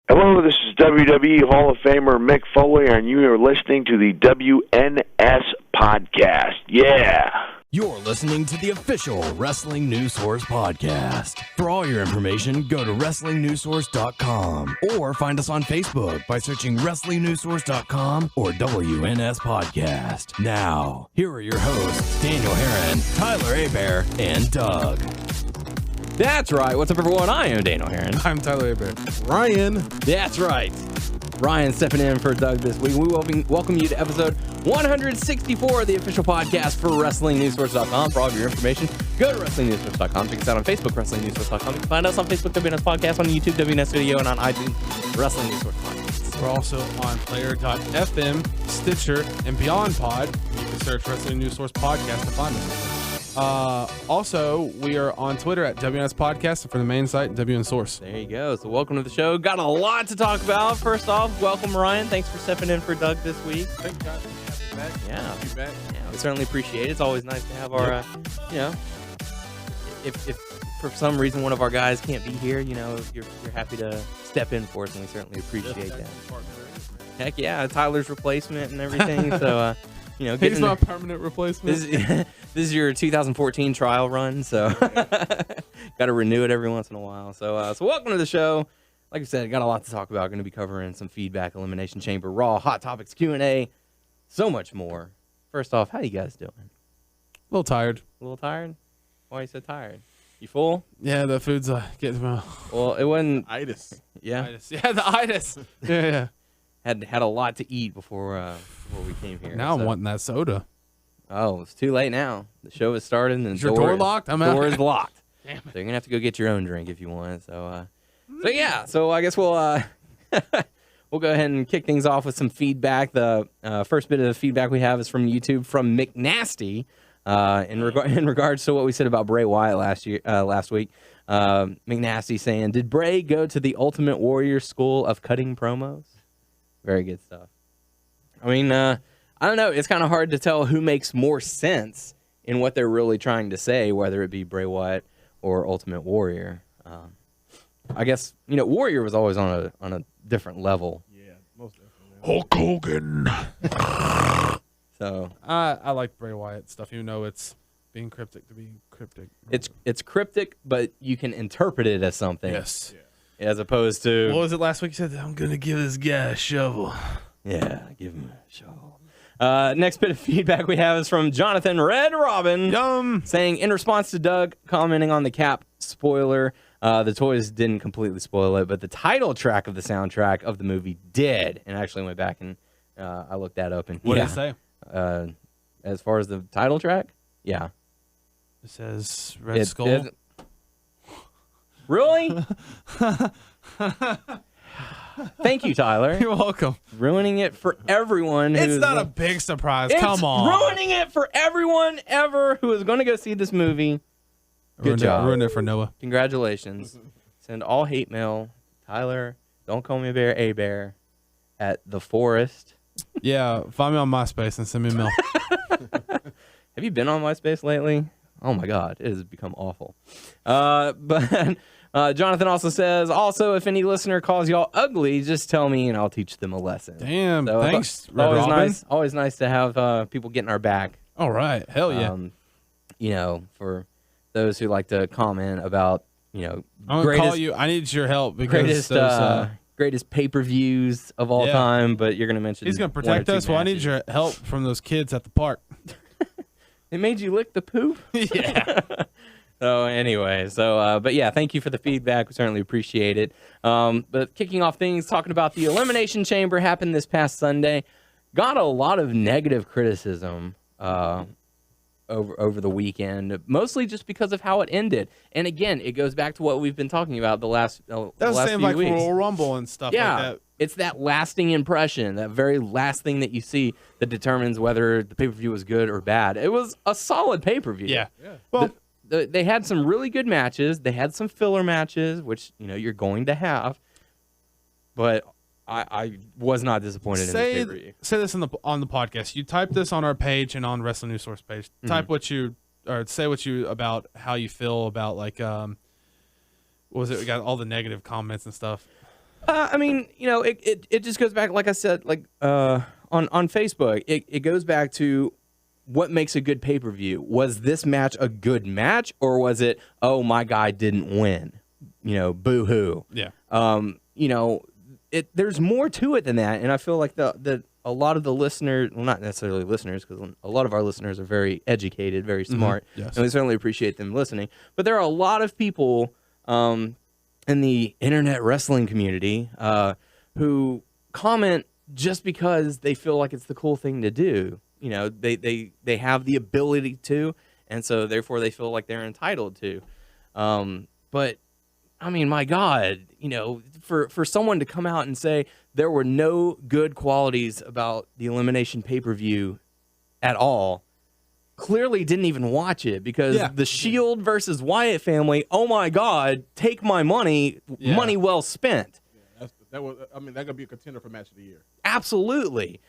Hello, this is WWE Hall of Famer Mick Foley, and you are listening to the WNS podcast. Yeah. You're listening to the official Wrestling News Source podcast. For all your information, go to WrestlingNewsSource.com or find us on Facebook by searching WrestlingNewsSource.com or WNS Podcast. Now, here are your hosts, Daniel Herron, Tyler Abear, and Doug. That's right. What's up, everyone? I am Daniel Herron. I'm Tyler Abear. Ryan. That's right. Ryan stepping in for Doug this week. We welcome you to episode 164 of the official podcast for WrestlingNewsSource.com. For all of your information, go to WrestlingNewsSource.com. Check us out on Facebook, WrestlingNewsSource.com. You can find us on Facebook, WNS Podcast, on YouTube, WNS Video, and on iTunes, Wrestling News Source Podcast. We're also on Player.fm, Stitcher, and Beyond Pod. You can search Wrestling News Source Podcast to find us. Also, we are on Twitter at WNS Podcast, and for the main site, WN Source. There you go. So welcome to the show. Got a lot to talk about. First off, welcome, Ryan. Thanks for stepping in for Doug this week. Thank God to have you back. Yeah. Be back. Yeah, we certainly appreciate it. It's always nice to have our, if for some reason one of our guys can't be here, you're happy to step in for us, and we certainly appreciate that. Heck yeah, Tyler's replacement and everything. So, he's not a permanent replacement. This is your 2014 trial run, so got to renew it every once in a while. So welcome to the show. Like I said, got a lot to talk about. Going to be covering some feedback, Elimination Chamber, Raw, Hot Topics, Q&A, so much more. First off, how you guys doing? A little tired. A little tired? Why are you so tired? You full? Yeah, the food's getting Well, it wasn't. itis. Yeah. Itis. Yeah, the itis. Yeah. Had a lot to eat before we came here. Now I'm wanting that soda. Oh, it's too late now. The show has started and the Is your door locked? I'm out. Door is locked. Damn it. So you're gonna have to go get your own drink if you want. So yeah. So I guess we'll we'll go ahead and kick things off with some feedback. The first bit of feedback we have is from YouTube from McNasty in regards to what we said about Bray Wyatt last week. McNasty saying, "Did Bray go to the Ultimate Warrior school of cutting promos?" Very good stuff. I mean, I don't know. It's kind of hard to tell who makes more sense in what they're really trying to say, whether it be Bray Wyatt or Ultimate Warrior. I guess, Warrior was always on a different level. Yeah, most definitely. Hulk Hogan. So I like Bray Wyatt stuff, even though it's being cryptic to be cryptic. it's cryptic, but you can interpret it as something. Yes. Yeah. As opposed to... What was it last week? You said, I'm going to give this guy a shovel. Yeah, give him a shovel. Next bit of feedback we have is from Jonathan Red Robin. Yum. Saying, in response to Doug commenting on the Cap spoiler, the toys didn't completely spoil it, but the title track of the soundtrack of the movie did. And I actually went back and I looked that up. And What did it say? As far as the title track? Yeah. It says Red Skull. Really? Thank you, Tyler. You're welcome. Ruining it for everyone. It's not a big surprise. Come on. Ruining it for everyone ever who is going to go see this movie. Good job. Ruined it for Noah. Congratulations. Send all hate mail. Tyler, don't call me a bear at the forest. Yeah, find me on MySpace and send me a mail. Have you been on MySpace lately? Oh my God, it has become awful. But Jonathan also says, if any listener calls y'all ugly, just tell me and I'll teach them a lesson. Damn, so thanks, Red Robin. Always nice to have people getting our back. All right, hell yeah. For those who like to comment about, I'm gonna call you. I need your help because greatest pay-per-views of all time, but you're gonna mention he's gonna protect us. Well, I need your help from those kids at the park. It made you lick the poop? Yeah. So anyway, but yeah, thank you for the feedback. We certainly appreciate it. But kicking off things, talking about the Elimination Chamber happened this past Sunday. Got a lot of negative criticism over the weekend, mostly just because of how it ended. And again, it goes back to what we've been talking about the last few weeks. Royal Rumble and stuff like that. It's that lasting impression, that very last thing that you see that determines whether the pay-per-view was good or bad. It was a solid pay-per-view. Yeah. Well, they had some really good matches. They had some filler matches, which you're going to have. But I was not disappointed in this pay-per-view. Say this on the podcast. You type this on our page and on Wrestling News Source page. Type say what you about how you feel about what was it? We got all the negative comments and stuff. I mean, it just goes back, like I said, like on Facebook, it goes back to what makes a good pay-per-view. Was this match a good match, or was it, oh, my guy didn't win? Boo-hoo. Yeah. There's more to it than that, and I feel like a lot of the listeners, well, not necessarily listeners, because a lot of our listeners are very educated, very smart, Yes. and we certainly appreciate them listening. But there are a lot of people in the internet wrestling community who comment just because they feel like it's the cool thing to do. They have the ability to, and so therefore they feel like they're entitled to. But I mean, my God, for someone to come out and say there were no good qualities about the Elimination pay-per-view at all, clearly didn't even watch it, because the Shield versus Wyatt family, oh my God, take my money, money well spent. Yeah, that could be a contender for match of the year. Absolutely.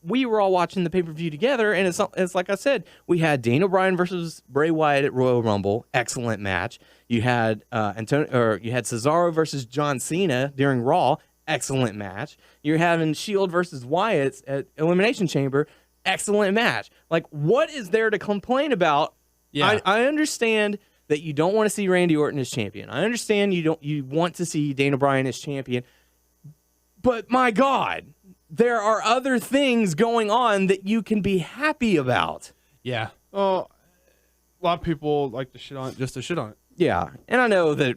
We were all watching the pay-per-view together, and it's like I said, we had Daniel Bryan versus Bray Wyatt at Royal Rumble, excellent match. You had Cesaro versus John Cena during Raw, excellent match. You're having Shield versus Wyatt at Elimination Chamber, excellent match. Like, what is there to complain about? Yeah. I understand that you don't want to see Randy Orton as champion. I understand you want to see Daniel Bryan as champion, but my God, there are other things going on that you can be happy about. Yeah. Well, a lot of people like to shit on it just to shit on it. Yeah, and I know that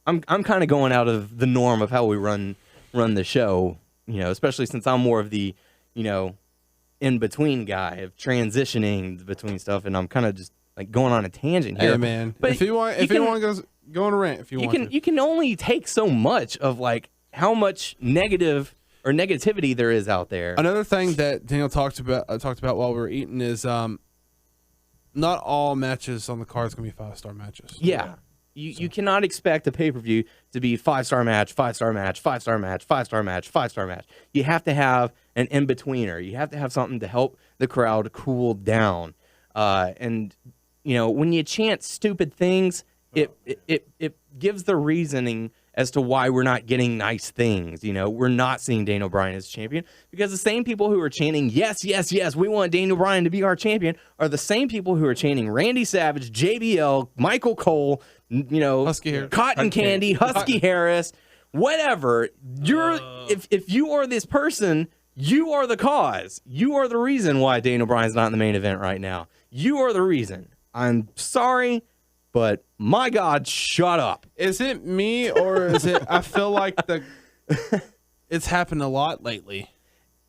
I'm kind of going out of the norm of how we run the show. Especially since I'm more of the in between guy of transitioning between stuff, and I'm kind of just like going on a tangent here. Hey man, but if you want to go on a rant, if you want, you can only take so much of like how much negativity there is out there. Another thing that Daniel talked about while we were eating is not all matches on the card is going to be 5-star matches. Yeah. You cannot expect a pay-per-view to be 5-star match, 5-star match, 5-star match, 5-star match, 5-star match. You have to have an in-betweener. You have to have something to help the crowd cool down. And when you chant stupid things, it gives the reasoning as to why we're not getting nice things. We're not seeing Daniel Bryan as champion, because the same people who are chanting, yes, yes, yes, we want Daniel Bryan to be our champion, are the same people who are chanting Randy Savage, JBL, Michael Cole, Husky Cotton Candy, Husky Harris, whatever. If you are this person, you are the cause. You are the reason why Daniel Bryan's not in the main event right now. You are the reason. I'm sorry, but my God, shut up. Is it me, or is it? I feel like it's happened a lot lately.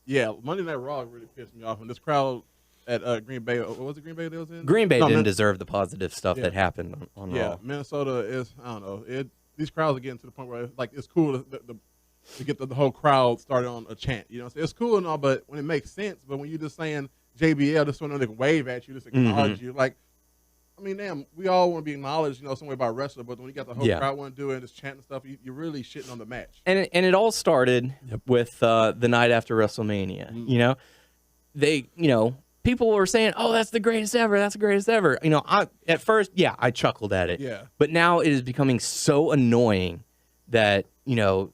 Yeah, Monday Night Raw really pissed me off, and this crowd at Green Bay. What was it, Green Bay they was in? Green Bay didn't deserve the positive stuff that happened on yeah, Raw. Minnesota is, I don't know. These crowds are getting to the point where it's cool to get the whole crowd started on a chant. So it's cool and all, but when it makes sense. But when you're just saying JBL, just want to wave at you, just acknowledge you, like. I mean, damn, we all want to be acknowledged, some way about wrestler, but when you got the whole crowd want to do it and just chanting stuff, you're really shitting on the match. And it all started with the night after WrestleMania. People were saying, "Oh, that's the greatest ever. That's the greatest ever." At first, I chuckled at it. Yeah. But now it is becoming so annoying that you're.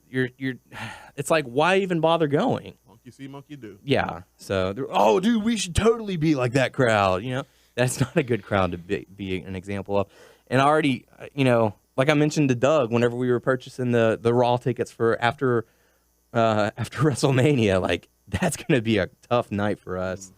It's like, why even bother going? Monkey see, monkey do. Yeah. So, oh, dude, we should totally be like that crowd. That's not a good crowd to be an example of. And I already, like I mentioned to Doug, whenever we were purchasing the Raw tickets for after WrestleMania, like, that's going to be a tough night for us.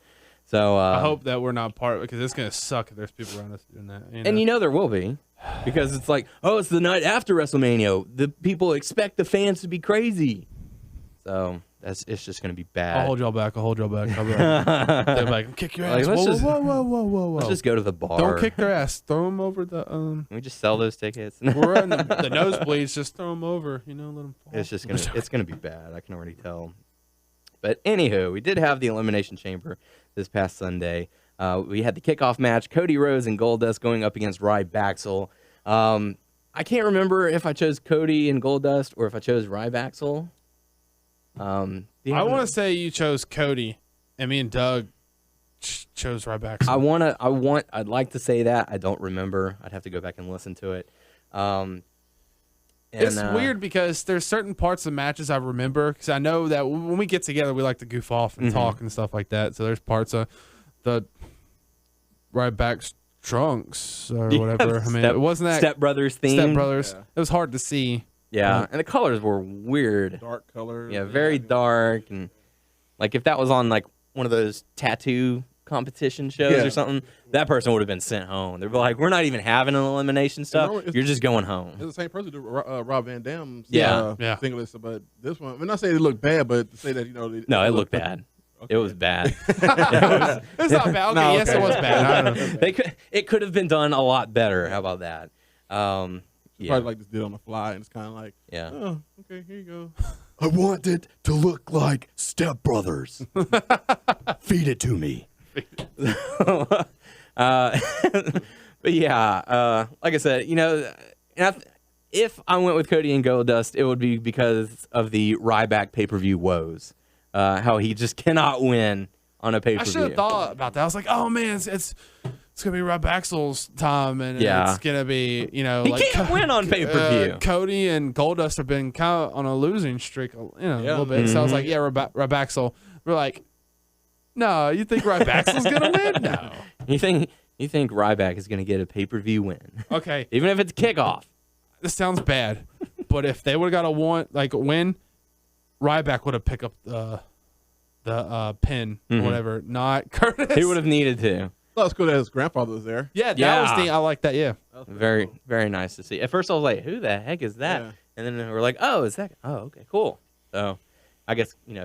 So I hope that we're not part of it, because it's going to suck if there's people around us doing that. And there will be, because it's like, oh, it's the night after WrestleMania. The people expect the fans to be crazy. So it's just going to be bad. I'll hold y'all back. I'll be like, they're like, kick your ass. Like, Whoa. Let's just go to the bar. Don't kick their ass. Throw them over the. Can we just sell those tickets? We're in the nosebleeds. Just throw them over. Let them fall. It's gonna be bad. I can already tell. But anywho, we did have the Elimination Chamber this past Sunday. We had the kickoff match: Cody Rhodes and Goldust going up against Ryback. I can't remember if I chose Cody and Goldust or if I chose Ryback. I want to say you chose Cody, and me and Doug chose Ryback. I'd like to say that. I don't remember. I'd have to go back and listen to it. And And, It's weird because there's certain parts of matches I remember because I know that when we get together, we like to goof off and talk and stuff like that. So there's parts of the Ryback's trunks or whatever. I mean, it wasn't that Step Brothers theme. Step Brothers. Yeah. It was hard to see. Yeah, and the colors were weird. Dark colors. Yeah, very dark, and like if that was on like one of those tattoo competition shows or something, that person would have been sent home. They'd be like, "We're not even having an elimination stuff. You're just going home." It's the same person who did Rob Van Dam's singlets, but this one, I mean, not say it looked bad, but to say that no, it looked bad. Okay. It was bad. It's not bad. Okay, yes, it was bad. I don't know. It could have been done a lot better. How about that? Probably like this did on the fly, and it's kind of like, oh, okay, here you go. I want it to look like Step Brothers. Feed it to me. But yeah, like I said, if I went with Cody and Goldust, it would be because of the Ryback pay-per-view woes. How he just cannot win on a pay-per-view. I should have thought about that. I was like, oh man, it's gonna be Rob Axel's time, and it's gonna be he can't win on pay-per-view. Cody and Goldust have been kind of on a losing streak, a little bit. So I was like, Rob Axel. We're like, no, you think Rob Axel's gonna win? No. You think Ryback is gonna get a pay-per-view win? Okay, even if it's Kickoff. This sounds bad, but if they would have got a win, Ryback would have picked up the pin or whatever, not Curtis. He would have needed to. Well, it's cool that his grandfather was there. Yeah, that was neat. I like that. Yeah, very, very nice to see. At first, I was like, "Who the heck is that?" Yeah. And then we're like, "Oh, is that? Oh, okay, cool." So, I guess he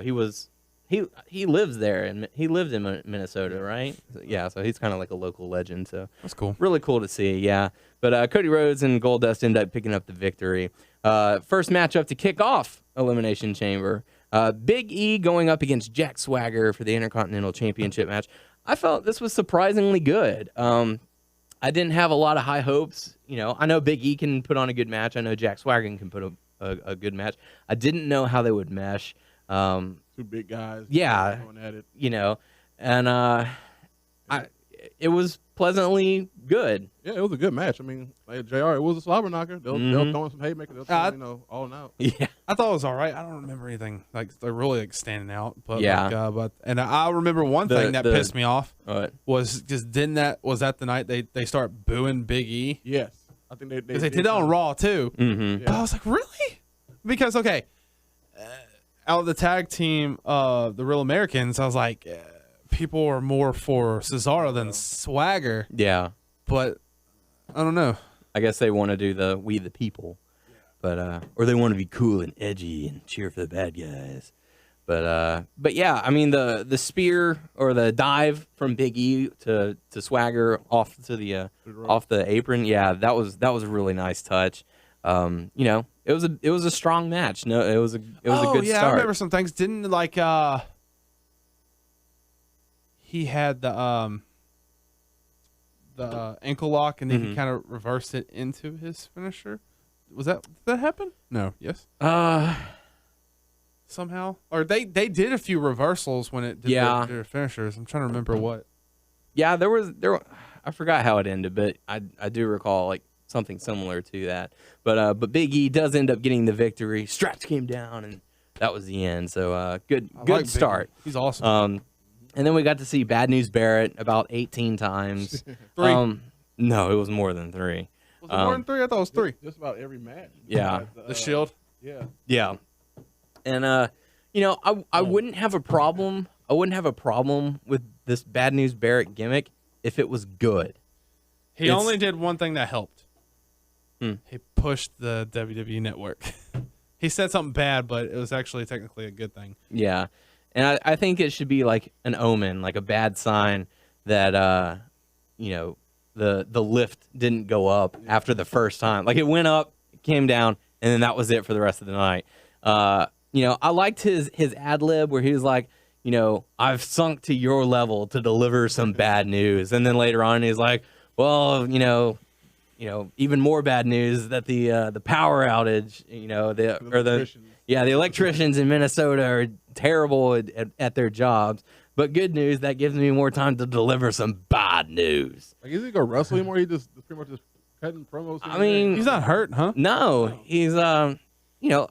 lives there, and he lived in Minnesota, right? Yeah, so he's kind of like a local legend. So that's cool. Really cool to see. Yeah, but Cody Rhodes and Goldust end up picking up the victory. First matchup to kick off Elimination Chamber. Big E going up against Jack Swagger for the Intercontinental Championship match. I felt this was surprisingly good. I didn't have a lot of high hopes. I know Big E can put on a good match. I know Jack Swagger can put a good match. I didn't know how they would mesh. Two big guys. Yeah. Going at it. And it was pleasantly good. Yeah, it was a good match. I mean, like JR, it was a slobber knocker. They'll throw in some haymakers. They'll throw, all out. Yeah. I thought it was all right. I don't remember anything like they're really standing out. But yeah. And I remember one thing that pissed me off what? Was just was that the night they start booing Big E? Yes. I think they did that on Raw too. Mm-hmm. But I was like, really? Because out of the tag team, the Real Americans, I was like, people are more for Cesaro than Swagger. Yeah. But I don't know. I guess they want to do the We the People, but or they want to be cool and edgy and cheer for the bad guys. But yeah, I mean the spear or the dive from Big E to Swagger off to the off the apron. Yeah, that was a really nice touch. It was a strong match. No, it was a good start. Yeah, I remember some things. Didn't he had the ankle lock and then he kind of reversed it into his finisher. Did that happen? No. Yes. Somehow, or they did a few reversals when it did their finishers. I'm trying to remember what. Yeah, there. I forgot how it ended, but I do recall like something similar to that. But Big E does end up getting the victory. Straps came down, and that was the end. So good start. He's awesome. And then we got to see Bad News Barrett about 18 times. 3. No, it was more than 3. Was it more than 3? I thought it was 3. Just about every match. Yeah. The Shield. Yeah. Yeah. And I wouldn't have a problem. I wouldn't have a problem with this Bad News Barrett gimmick if it was good. He only did one thing that helped. He pushed the WWE Network. He said something bad, but it was actually technically a good thing. Yeah. And I think it should be like an omen, like a bad sign that the lift didn't go up after the first time. Like it went up, it came down, and then that was it for the rest of the night. I liked his ad lib where he was like, I've sunk to your level to deliver some bad news. And then later on he's like, well, even more bad news that the power outage, the electricians in Minnesota are terrible at their jobs. But good news, that gives me more time to deliver some bad news. Like, is he gonna wrestle anymore? He just pretty much just cutting promos. I mean, He's not hurt, huh? no, he's you know,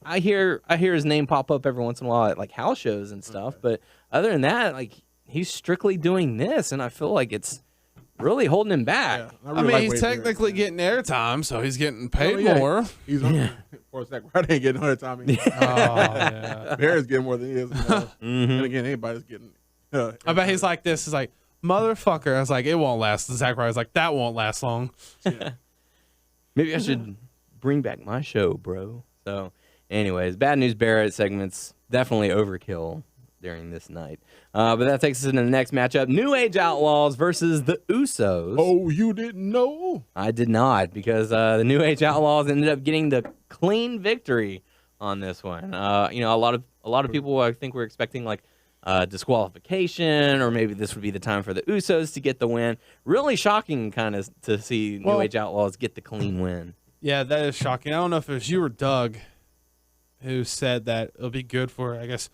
I hear his name pop up every once in a while at like house shows and stuff, but other than that, like he's strictly doing this, and I feel like it's really holding him back. Yeah, I mean, he's technically getting airtime, so he's getting paid more. He's on. Of course, that crowd ain't getting $100 time. Yeah. Barrett's getting more than he is. And again, anybody's getting. I bet he's like this. He's like, motherfucker. I was like, it won't last. Zack Ryder's like, that won't last long. Maybe I should bring back my show, bro. So, anyways, Bad News Barrett segments definitely overkill during this night. But that takes us into the next matchup. New Age Outlaws versus the Usos. Oh, you didn't know? I did not, because the New Age Outlaws ended up getting the clean victory on this one. You know, a lot of people, I think, were expecting like disqualification, or maybe this would be the time for the Usos to get the win. Really shocking, kind of, to see New Age Outlaws get the clean win. Yeah, that is shocking. I don't know if it was you or Doug who said that it'll be good for, I guess,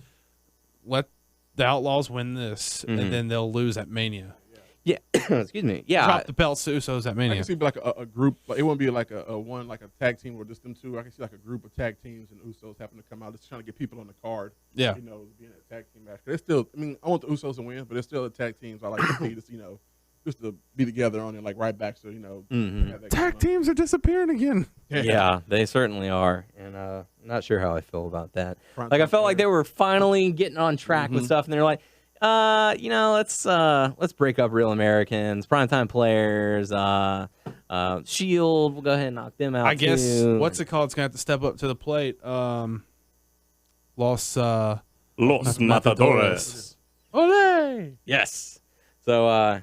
let the Outlaws win this, and then they'll lose at Mania. Yeah, excuse me. Yeah, Drop the belts to Usos at I Mania. can see like a group. Like, it wouldn't be like a one, like a tag team or just them two. I can see like a group of tag teams and Usos happen to come out just trying to get people on the card. Yeah. You know, being a tag team match. It's still, I mean, I want the Usos to win, but it's still a tag team. So I like to see this, you know, just to be together on it, like right back. So, you know, have that Tag going on. teams are disappearing again. Yeah, they certainly are, and I'm not sure how I feel about that. Front Like, I top felt like player. they were finally getting on track with stuff, and they're like, you know, let's break up Real Americans, primetime players, Shield. We'll go ahead and knock them out. I guess, too. what's it called? It's going to have to step up to the plate. Los Matadores. Ole! Yes. So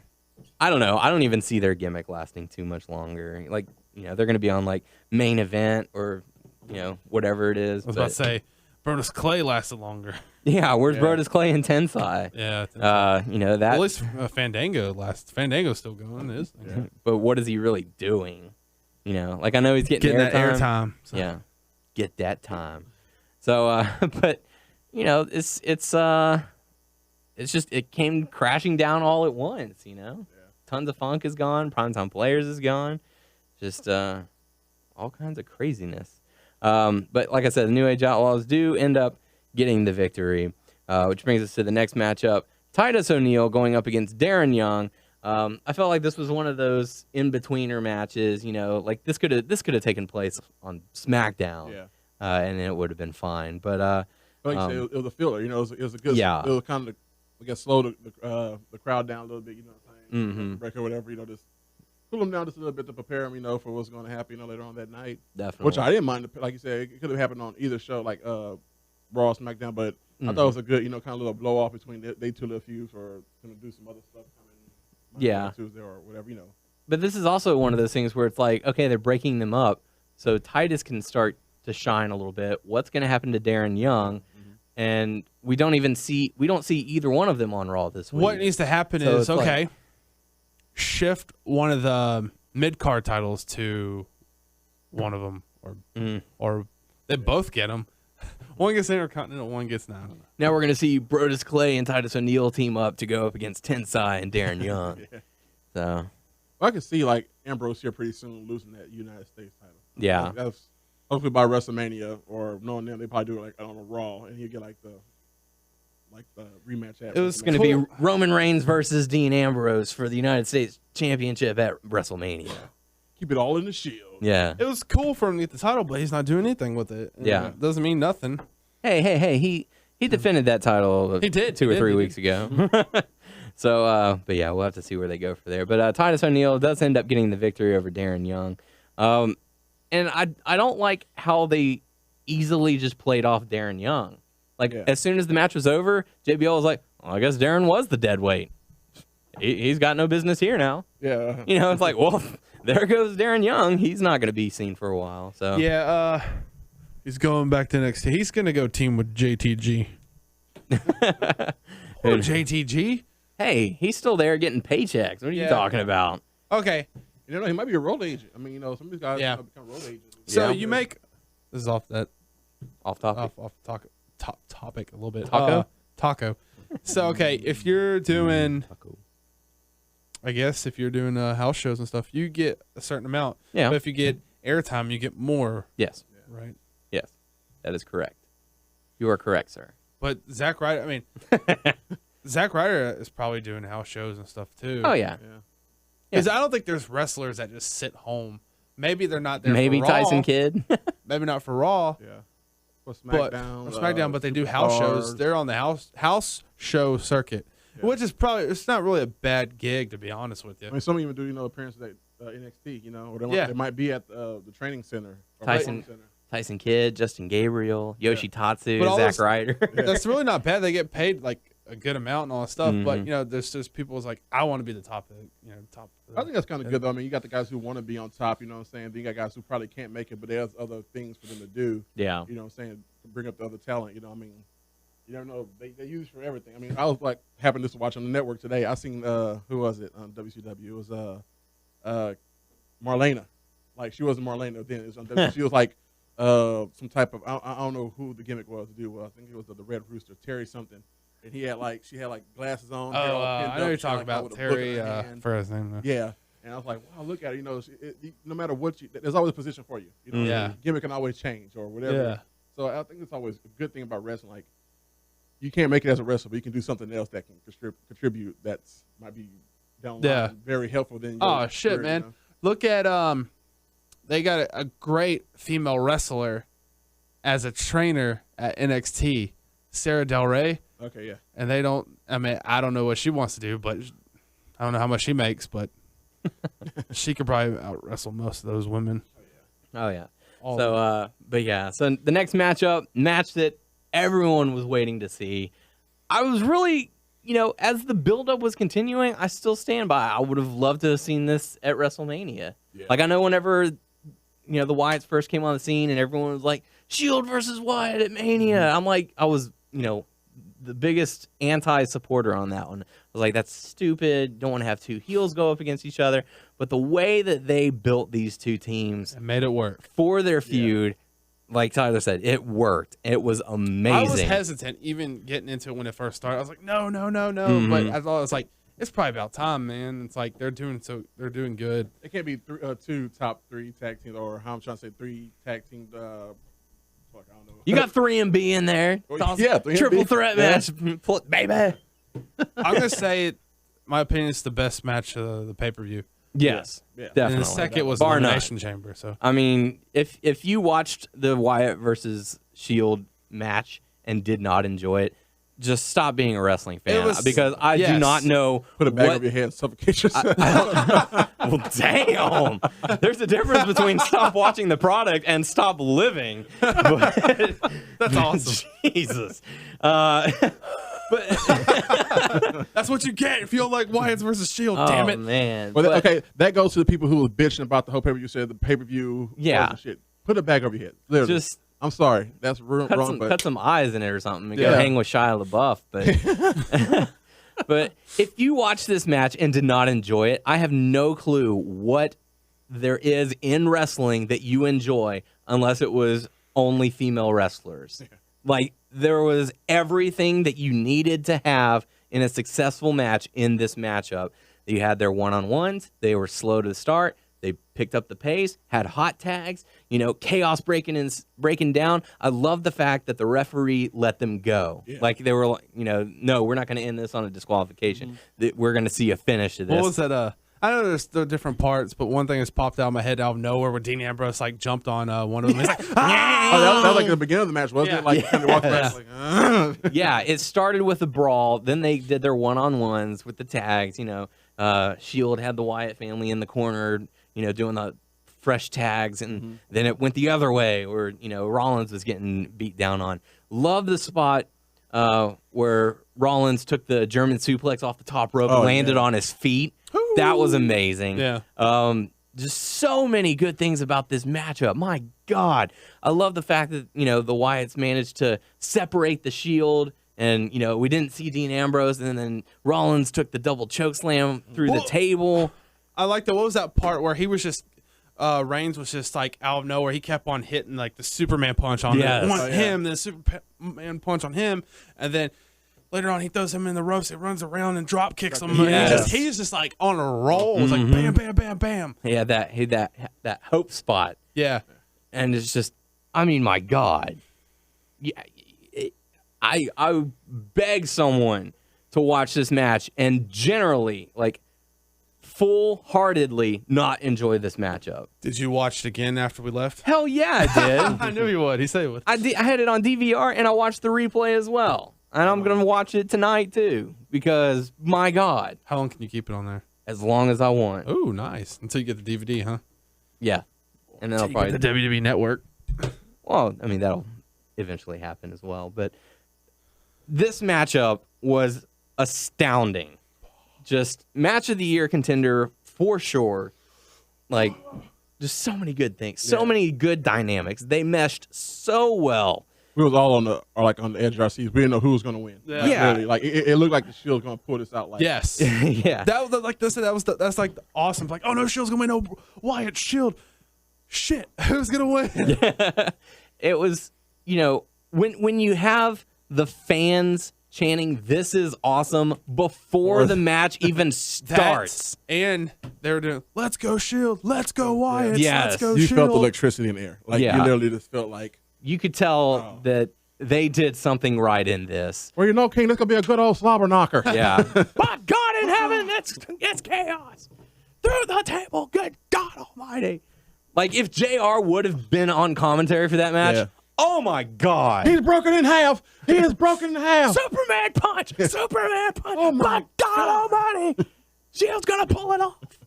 I don't know. I don't even see their gimmick lasting too much longer. Like, you know, they're going to be on like main event or, you know, whatever it is. I was about to say, Brodus Clay lasted longer. Yeah, where's Brodus Clay and Tensai? Yeah. You know that. At least Fandango lasts. Fandango's still going. It is. Yeah. But what is he really doing? You know, like I know he's getting that airtime. airtime. So. Yeah, get that time. So, but you know, it's just it came crashing down all at once. You know, tons of funk is gone. Primetime Players is gone. Just all kinds of craziness. But like I said, the New Age Outlaws do end up getting the victory, which brings us to the next matchup. Titus O'Neil going up against Darren Young. I felt like this was one of those in-betweener matches. You know, like this could have taken place on SmackDown, and it would have been fine. But like you said, it was a filler. You know, it was a good. Yeah. It was kind of, I guess, slow the crowd down a little bit. You know what I'm saying? Break or whatever. You know, just cool them down just a little bit to prepare them. You know, for what's going to happen. You know, later on that night. Definitely. Which I didn't mind. Like you said, it could have happened on either show, like Raw, SmackDown. But I thought it was a good, you know, kind of little blow off between they two little feuds, or going to do some other stuff coming Monday, Tuesday or whatever. You know. But this is also one of those things where it's like, okay, they're breaking them up, so Titus can start to shine a little bit. What's going to happen to Darren Young? And we don't see either one of them on Raw this week. What needs to happen is, okay, shift one of the mid-card titles to one of them, or they both get them. One gets Intercontinental, one gets now. Now we're going to see Brodus Clay and Titus O'Neil team up to go up against Tensai and Darren Young. So I can see like Ambrose here pretty soon losing that United States title. Yeah. That's hopefully by WrestleMania, or knowing them, they probably do it like on a Raw, and he'll get like the rematch. It was going to be Roman Reigns versus Dean Ambrose for the United States Championship at WrestleMania. Keep it all in the Shield. Yeah. It was cool for him to get the title, but he's not doing anything with it. Yeah. It doesn't mean nothing. Hey, he defended that title He did. 2 or 3 weeks ago. So, but yeah, we'll have to see where they go from there. But Titus O'Neil does end up getting the victory over Darren Young. And I don't like how they easily just played off Darren Young. Like, as soon as the match was over, JBL was like, well, I guess Darren was the dead weight. He's got no business here now. Yeah. You know, it's like, well, there goes Darren Young. He's not going to be seen for a while. So Yeah, he's going back to NXT. He's going to go team with JTG. JTG? Hey, he's still there getting paychecks. What are you talking about? Okay. You know, he might be a road agent. I mean, you know, some of these guys become road agents. So Yeah. you make this is off Topic. topic a little bit. Taco? Taco. So okay, if you're doing I guess if you're doing house shows and stuff, you get a certain amount. Yeah. But if you get airtime, you get more. Yes. Right. Yes. That is correct. You are correct, sir. But Zack Ryder, I mean, Zack Ryder is probably doing house shows and stuff too. Oh, yeah. Because I don't think there's wrestlers that just sit home. Maybe they're not there. Maybe for Raw. Tyson Kidd. Maybe not for Raw. Yeah. For SmackDown. But they do house shows. They're on the house show circuit, which is probably, it's not really a bad gig, to be honest with you. I mean, some even do, appearances at NXT, or they might be at the training center. Or Tyson Kidd, Justin Gabriel, Yoshi Tatsu, But all Zack those- Ryder. That's really not bad. They get paid like a good amount and all that stuff. But there's just people who's like, I want to be the top of top. I think that's kind of good though. I mean, you got the guys who want to be on top. You know what I'm saying? Then you got guys who probably can't make it, but there's other things for them to do. Yeah. You know what I'm saying? To bring up the other talent. I mean, you never know. They use for everything. I mean, I was like happened to watch on the network today. I seen who was it on WCW? It was Marlena. Like she wasn't Marlena then. It was on WCW. She was like some type of I don't know who the gimmick was to do. I think it was the Red Rooster, Terry something. And she had glasses on. I know you're talking about Terry for his name. Yeah. And I was like, wow, look at it. No matter what there's always a position for you. Yeah. Gimmick can always change or whatever. Yeah. So I think it's always a good thing about wrestling. Like, you can't make it as a wrestler, but you can do something else that can contribute that's might be down the line very helpful. Then shit, man. Look at they got a great female wrestler as a trainer at NXT, Sarah Del Rey. Okay, yeah. And they don't. I mean, I don't know what she wants to do, but I don't know how much she makes, but she could probably out wrestle most of those women. Oh yeah. So so the next match that everyone was waiting to see. I was really, as the buildup was continuing, I still stand by. I would have loved to have seen this at WrestleMania. Yeah. Like I know whenever the Wyatts first came on the scene and everyone was like, Shield versus Wyatt at Mania. I'm like, I was, the biggest anti-supporter on that one. I was like, that's stupid. Don't want to have two heels go up against each other. But the way that they built these two teams and made it work for their feud, like Tyler said, it worked. It was amazing. I was hesitant even getting into it when it first started. I was like, no. But I thought it was like, it's probably about time, man. It's like they're doing good. It can't be two top three tag teams, or how I'm trying to say three tag teams. Fuck, I don't know. You got 3MB in there. Yeah, 3MB. Triple threat match, baby. I'm gonna say, my opinion, is the best match of the pay-per-view. Yes, definitely. And the second was Bar Elimination Chamber. So I mean, if you watched the Wyatt versus Shield match and did not enjoy it, just stop being a wrestling fan, because I do not know. Put a bag over your head and suffocate yourself. Well, damn. There's a difference between stop watching the product and stop living. But, that's awesome. Jesus. But that's what you get if you don't like Wyatt's versus Shield. Damn it, man. Well, okay, that goes to the people who were bitching about the whole pay-per-view. Said the pay-per-view. Yeah. Shit. Put a bag over your head. Literally. Just. I'm sorry. That's wrong. Cut some eyes in it or something and go hang with Shia LaBeouf. But but if you watch this match and did not enjoy it, I have no clue what there is in wrestling that you enjoy unless it was only female wrestlers. Yeah. Like, there was everything that you needed to have in a successful match in this matchup. You had their one-on-ones. They were slow to start. They picked up the pace, had hot tags, chaos breaking down. I love the fact that the referee let them go. Yeah. Like they were like, no, we're not going to end this on a disqualification. We're going to see a finish to this. What was that? I know there's the different parts, but one thing that's popped out of my head out of nowhere where Dean Ambrose jumped on one of them. He's like, ah! that was like the beginning of the match, wasn't it? Like kind of walked around, yeah, it started with a brawl. Then they did their one-on-ones with the tags. Shield had the Wyatt family in the corner, doing the fresh tags, and then it went the other way where, Rollins was getting beat down on. Love the spot where Rollins took the German suplex off the top rope and landed on his feet. Ooh. That was amazing. Yeah. Just so many good things about this matchup. My God. I love the fact that, the Wyatts managed to separate the Shield. And, we didn't see Dean Ambrose. And then Rollins took the double choke slam through the table. I like what was that part where he was just, Reigns was just out of nowhere. He kept on hitting the Superman punch on him, then Superman punch on him. And then Later on, he throws him in the ropes. He runs around and drop kicks him. Yes. He's just like on a roll. It's like bam, bam, bam, bam. Yeah, that hope spot. Yeah. And it's just, I mean, my God. Yeah, I beg someone to watch this match and generally, like, full-heartedly not enjoy this matchup. Did you watch it again after we left? Hell yeah, I did. I knew you would. He said it would. I had it on DVR and I watched the replay as well. And I'm going to watch it tonight too because, my God. How long can you keep it on there? As long as I want. Oh, nice. Until you get the DVD, huh? Yeah. And then I'll probably... the WWE Network. Well, I mean, that'll eventually happen as well. But this matchup was astounding. Just match of the year contender for sure. Like, just so many good things. So many good dynamics. They meshed so well. We was all on the edge of our seats. We didn't know who was going to win. Yeah. Like, really, like it looked like the Shield was going to pull this out. Like, Yes. Yeah. That was like this. That's like awesome. Like, oh no, Shield's gonna win. No, Wyatt, Shield. Shit, who's gonna win? It was, when you have the fans chanting "This is awesome" before the match even starts. And they were doing, "Let's go Shield, let's go Wyatt, Yes. let's go you Shield." felt the electricity in the air. Like Yeah. you literally just felt like, You could tell that they did something right in this. well, King, this gonna be a good old slobber knocker. Yeah. My God in heaven, it's chaos through the table. Good God Almighty! Like, if JR would have been on commentary for that match, Yeah. oh my God. He's broken in half. He is broken in half. Superman punch, Superman punch. Oh, my my God Almighty! Shield's gonna pull it off.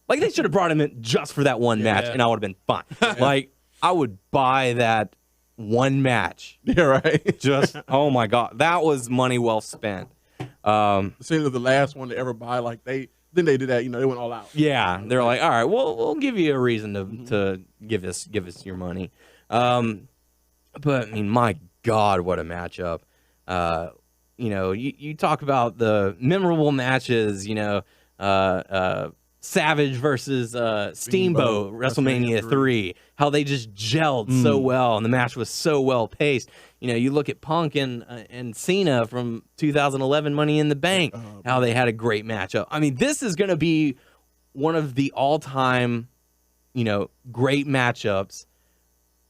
Like, they should have brought him in just for that one match, and I would have been fine. Like, I would buy that one match. Yeah, right. Just, oh my God. That was money well spent. Seeing as the last one to ever buy, like they did that. They went all out. Yeah, they're like, all right, we'll give you a reason to give us your money. But I mean, my God, what a matchup! You talk about the memorable matches. Savage versus Steamboat, WrestleMania 3, how they just gelled so well, and the match was so well paced. You look at Punk and Cena from 2011 Money in the Bank, how they had a great matchup. I mean, this is going to be one of the all-time, great matchups.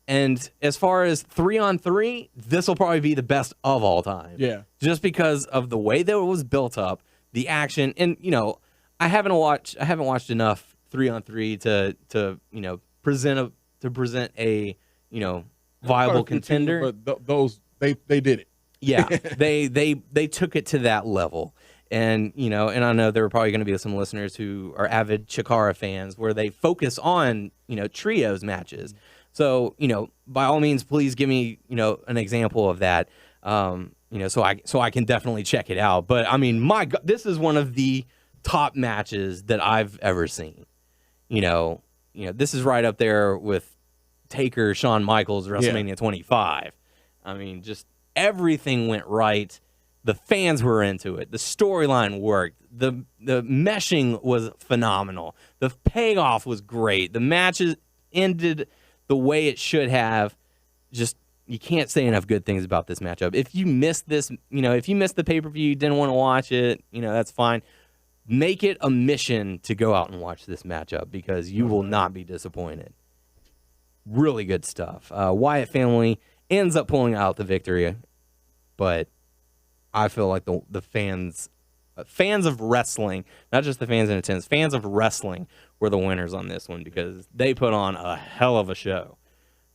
And as far as 3-on-3, this will probably be the best of all time. Yeah. Just because of the way that it was built up, the action, and I haven't watched enough 3-on-3 to present a viable contender. But those they did it. Yeah, they took it to that level. And and I know there are probably going to be some listeners who are avid Chikara fans where they focus on trios matches. So by all means, please give me an example of that. So I can definitely check it out. But I mean, my God, this is one of the top matches that I've ever seen. This is right up there with Taker, Shawn Michaels, WrestleMania 25. I mean, just everything went right. The fans were into it. The storyline worked. The meshing was phenomenal. The payoff was great. The matches ended the way it should have. Just, you can't say enough good things about this matchup. If you missed this, if you missed the pay-per-view, you didn't want to watch it, that's fine. Make it a mission to go out and watch this matchup because you will not be disappointed. Really good stuff. Wyatt family ends up pulling out the victory, but I feel like the fans of wrestling, not just the fans in attendance, fans of wrestling were the winners on this one because they put on a hell of a show.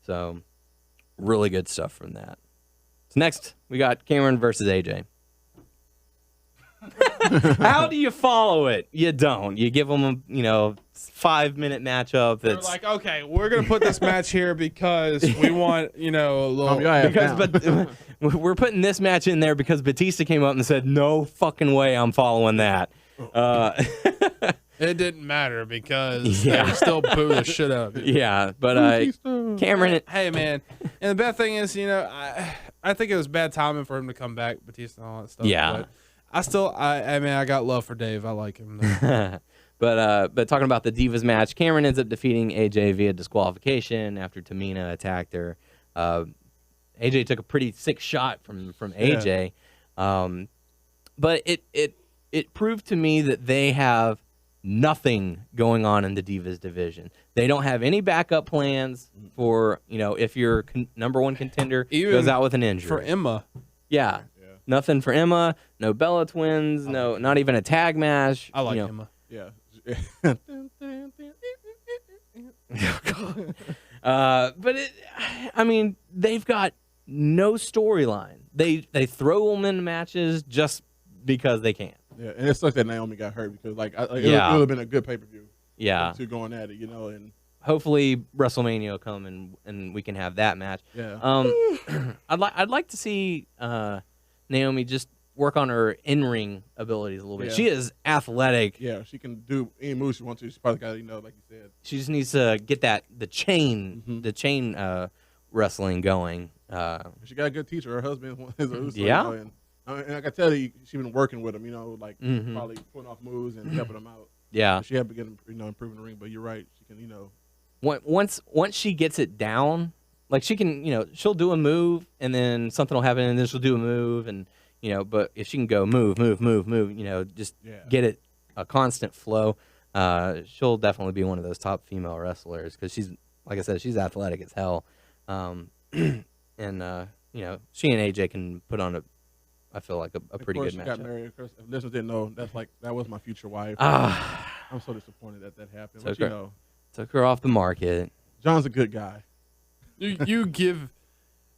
So, really good stuff from that. So next, we got Cameron versus AJ. How do you follow it? You don't. You give them a 5-minute matchup. They're like, okay, we're gonna put this match here because we want a little. But we're putting this match in there because Batista came up and said, "No fucking way, I'm following that." It didn't matter because they would still boo the shit out of it. Yeah, but Cameron. Hey man, and the bad thing is, I think it was bad timing for him to come back, Batista and all that stuff. Yeah. But I got love for Dave. I like him. But talking about the Divas match, Cameron ends up defeating AJ via disqualification after Tamina attacked her. AJ took a pretty sick shot from AJ. But it proved to me that they have nothing going on in the Divas division. They don't have any backup plans for, if your number one contender goes out with an injury. For Emma. Yeah. Nothing for Emma. No Bella Twins. No, not even a tag match. I like Emma. Yeah. But they've got no storyline. They throw them in matches just because they can. Yeah, and it sucks that Naomi got hurt because it would have been a good pay-per-view. Yeah. To going at it, and hopefully WrestleMania will come and we can have that match. Yeah. I'd like to see Naomi just work on her in-ring abilities a little bit. Yeah. She is athletic. Yeah, she can do any move she wants to. She's probably got, like you said. She just needs to get the chain wrestling going. She got a good teacher. Her husband is a Uso. Yeah. And I can tell you, she's been working with him. Probably putting off moves and helping him out. Yeah. She had been improving the ring. But you're right. She can Once she gets it down, like she can she'll do a move and then something will happen and then she'll do a move and but if she can go move, just get it a constant flow, she'll definitely be one of those top female wrestlers because she's, like I said, she's athletic as hell. And she and AJ can put on I feel like a pretty good match. Got married. Of course, if listeners didn't know, that was my future wife. I'm so disappointed that happened. Took her off the market. John's a good guy. You give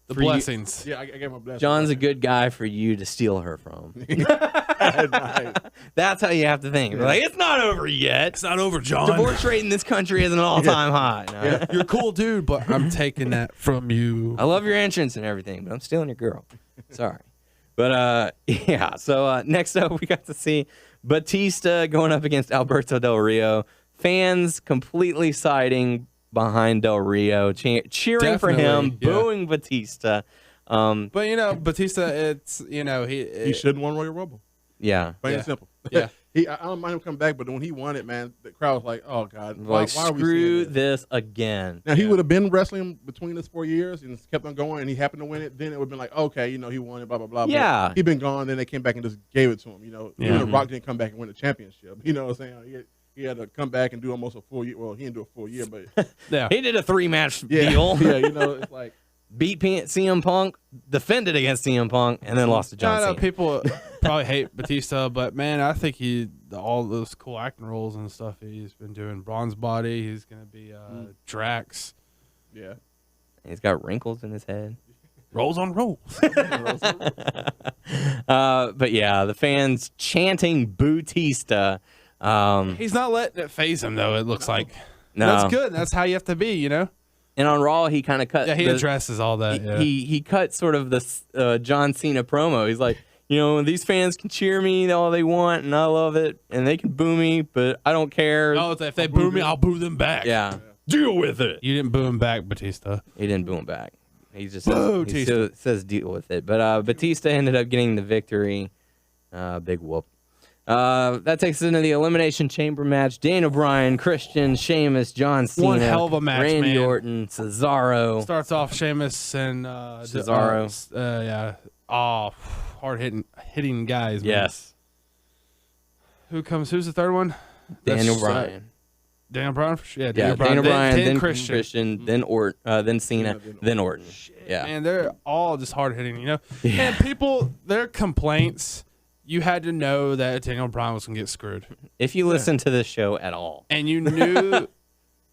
the For blessings. Yeah, I gave him a blessing. John's a good guy for you to steal her from. Nice. That's how you have to think. Like, it's not over yet. It's not over, John. Divorce rate in this country is an all-time high. No. Yeah. You're a cool dude, but I'm taking that from you. I love your entrance and everything, but I'm stealing your girl. Sorry. But, so next up, we got to see Batista going up against Alberto Del Rio. Fans completely siding behind Del Rio, cheering for him, booing Batista. But, Batista, it's, he shouldn't won Royal Rumble. Yeah. Plain and simple. Yeah. I don't mind him coming back, but when he won it, man, the crowd was like, "Oh God, why are we screw seeing this again?" Now he would have been wrestling between us 4 years and kept on going, and he happened to win it. Then it would have been like, okay, he won it, blah blah blah. Yeah, but he'd been gone. Then they came back and just gave it to him. Even The Rock didn't come back and win the championship. You know what I'm saying? He had to come back and do almost a full year. Well, he didn't do a full year, but he did a 3-match deal. Yeah, it's like beat CM Punk, defended against CM Punk, and then lost to John Cena. People probably hate Batista, but man, I think all those cool acting roles and stuff he's been doing. Bronze Body, he's gonna be Drax. Yeah, he's got wrinkles in his head. Rolls on rolls. But yeah, the fans chanting Batista. He's not letting it phase him though. It looks like no. That's good. That's how you have to be, And on Raw, he kind of cut. Yeah, he addresses all that. He cut sort of the John Cena promo. He's like, these fans can cheer me all they want, and I love it, and they can boo me, but I don't care. Oh, if they boo me, I'll boo them back. Yeah. Deal with it. You didn't boo him back, Batista. He didn't boo him back. He just says deal with it. But Batista ended up getting the victory. Big whoop. That takes us into the Elimination Chamber match. Daniel Bryan, Christian, Sheamus, John Cena. One hell of a match, Randy man. Orton, Cesaro. Starts off Sheamus and Cesaro. Yeah. Oh, hard-hitting guys, man. Yes. Who's the third one? Daniel Bryan. Daniel Bryan? Yeah, Daniel Bryan, then Christian, then Cena, then Orton. Yeah. Man, they're all just hard-hitting, Yeah. And people, their complaints, you had to know that Daniel Bryan was going to get screwed. If you listen to this show at all. And you knew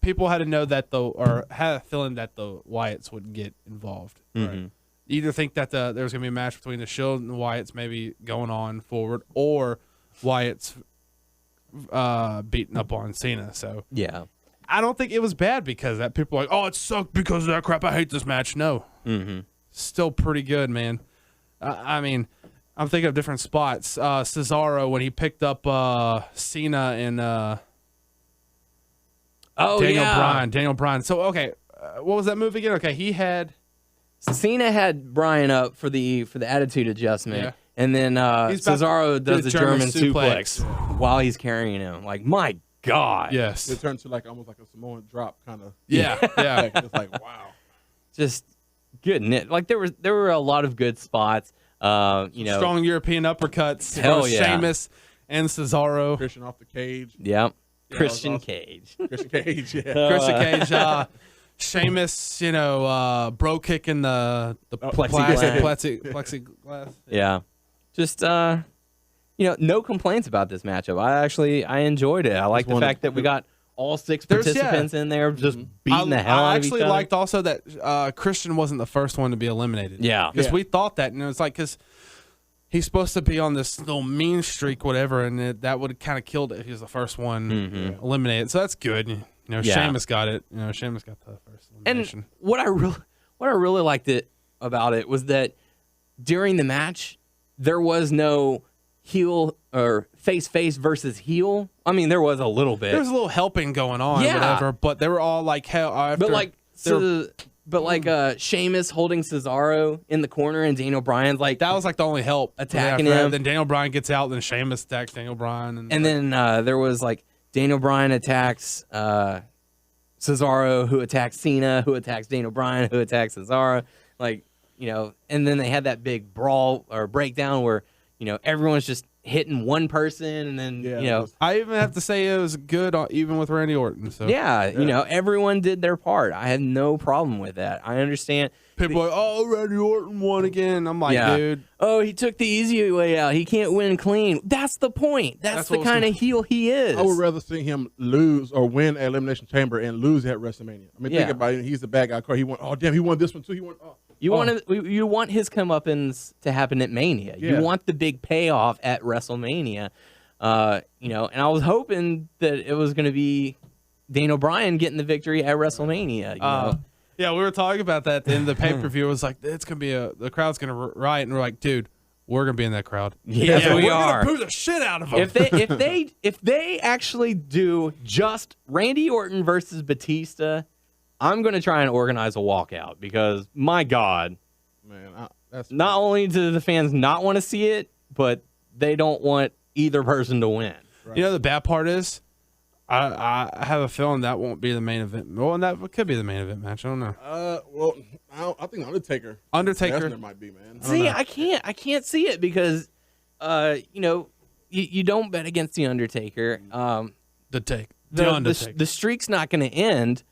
people had to know that or had a feeling that the Wyatts would get involved. Mm-hmm. Right? You either think that there was going to be a match between the Shield and the Wyatts maybe going on forward, or Wyatt's beating up on Cena. So yeah, I don't think it was bad because that people were like, oh, it sucked because of that crap. I hate this match. No, still pretty good, man. I mean, I'm thinking of different spots. Cesaro when he picked up Cena and Daniel Bryan. So okay, what was that move again? Okay, he had. Cena had Bryan up for the attitude adjustment, and then Cesaro does the German suplex while he's carrying him. Like, my God. Yes. It turned to almost like a Samoan drop kind of. Yeah. It's like wow. Just good. Like there were a lot of good spots. Strong European uppercuts. Hell yeah. Sheamus and Cesaro. Christian off the cage. Yep. Yeah, Christian awesome. Cage. Christian Cage, yeah. Christian Cage. Sheamus, bro kicking the plexiglass. Yeah. Just, no complaints about this matchup. I enjoyed it. I like the fact that we got all 6 participants in there just beating the hell out of each other. I actually liked also that Christian wasn't the first one to be eliminated. Yeah. Because we thought that, and it was like, because he's supposed to be on this little mean streak, whatever, and that would have kind of killed it if he was the first one eliminated. So that's good. Sheamus got it. Sheamus got the first elimination. And what I really liked about it was that during the match, there was no heel or face versus heel. I mean, there was a little bit. There was a little helping going on, whatever. But they were all like hell. Sheamus holding Cesaro in the corner, and Daniel Bryan's like that was like the only help attacking him. Then Daniel Bryan gets out, then Sheamus attacks Daniel Bryan, and then there was like Daniel Bryan attacks Cesaro, who attacks Cena, who attacks Daniel Bryan, who attacks Cesaro, and then they had that big brawl or breakdown where everyone's just hitting one person, and then I even have to say it was good even with Randy Orton. So everyone did their part. I had no problem with that. I understand. People are like, Randy Orton won again. I'm like, dude. Oh, he took the easy way out. He can't win clean. That's the point. That's the kind of heel he is. I would rather see him lose or win an Elimination Chamber and lose at WrestleMania. I mean, think about it. He's the bad guy. He won. Oh, damn, he won this one too. He won. Oh. You want his comeuppance to happen at Mania. Yeah. You want the big payoff at WrestleMania. And I was hoping that it was going to be Daniel Bryan getting the victory at WrestleMania. Yeah, we were talking about that in the pay-per-view. It was like, it's going to be the crowd's going to riot. And we're like, dude, we're going to be in that crowd. Yeah, we are. We're going to poo the shit out of them. If they actually do just Randy Orton versus Batista, I'm going to try and organize a walkout because, my God, man, that's not only do the fans not want to see it, but they don't want either person to win. Right. The bad part is, I have a feeling that won't be the main event. Well, and that could be the main event match. I don't know. I think Undertaker Lesnar might be, man. I can't see it because, you don't bet against the Undertaker. The streak's not going to end.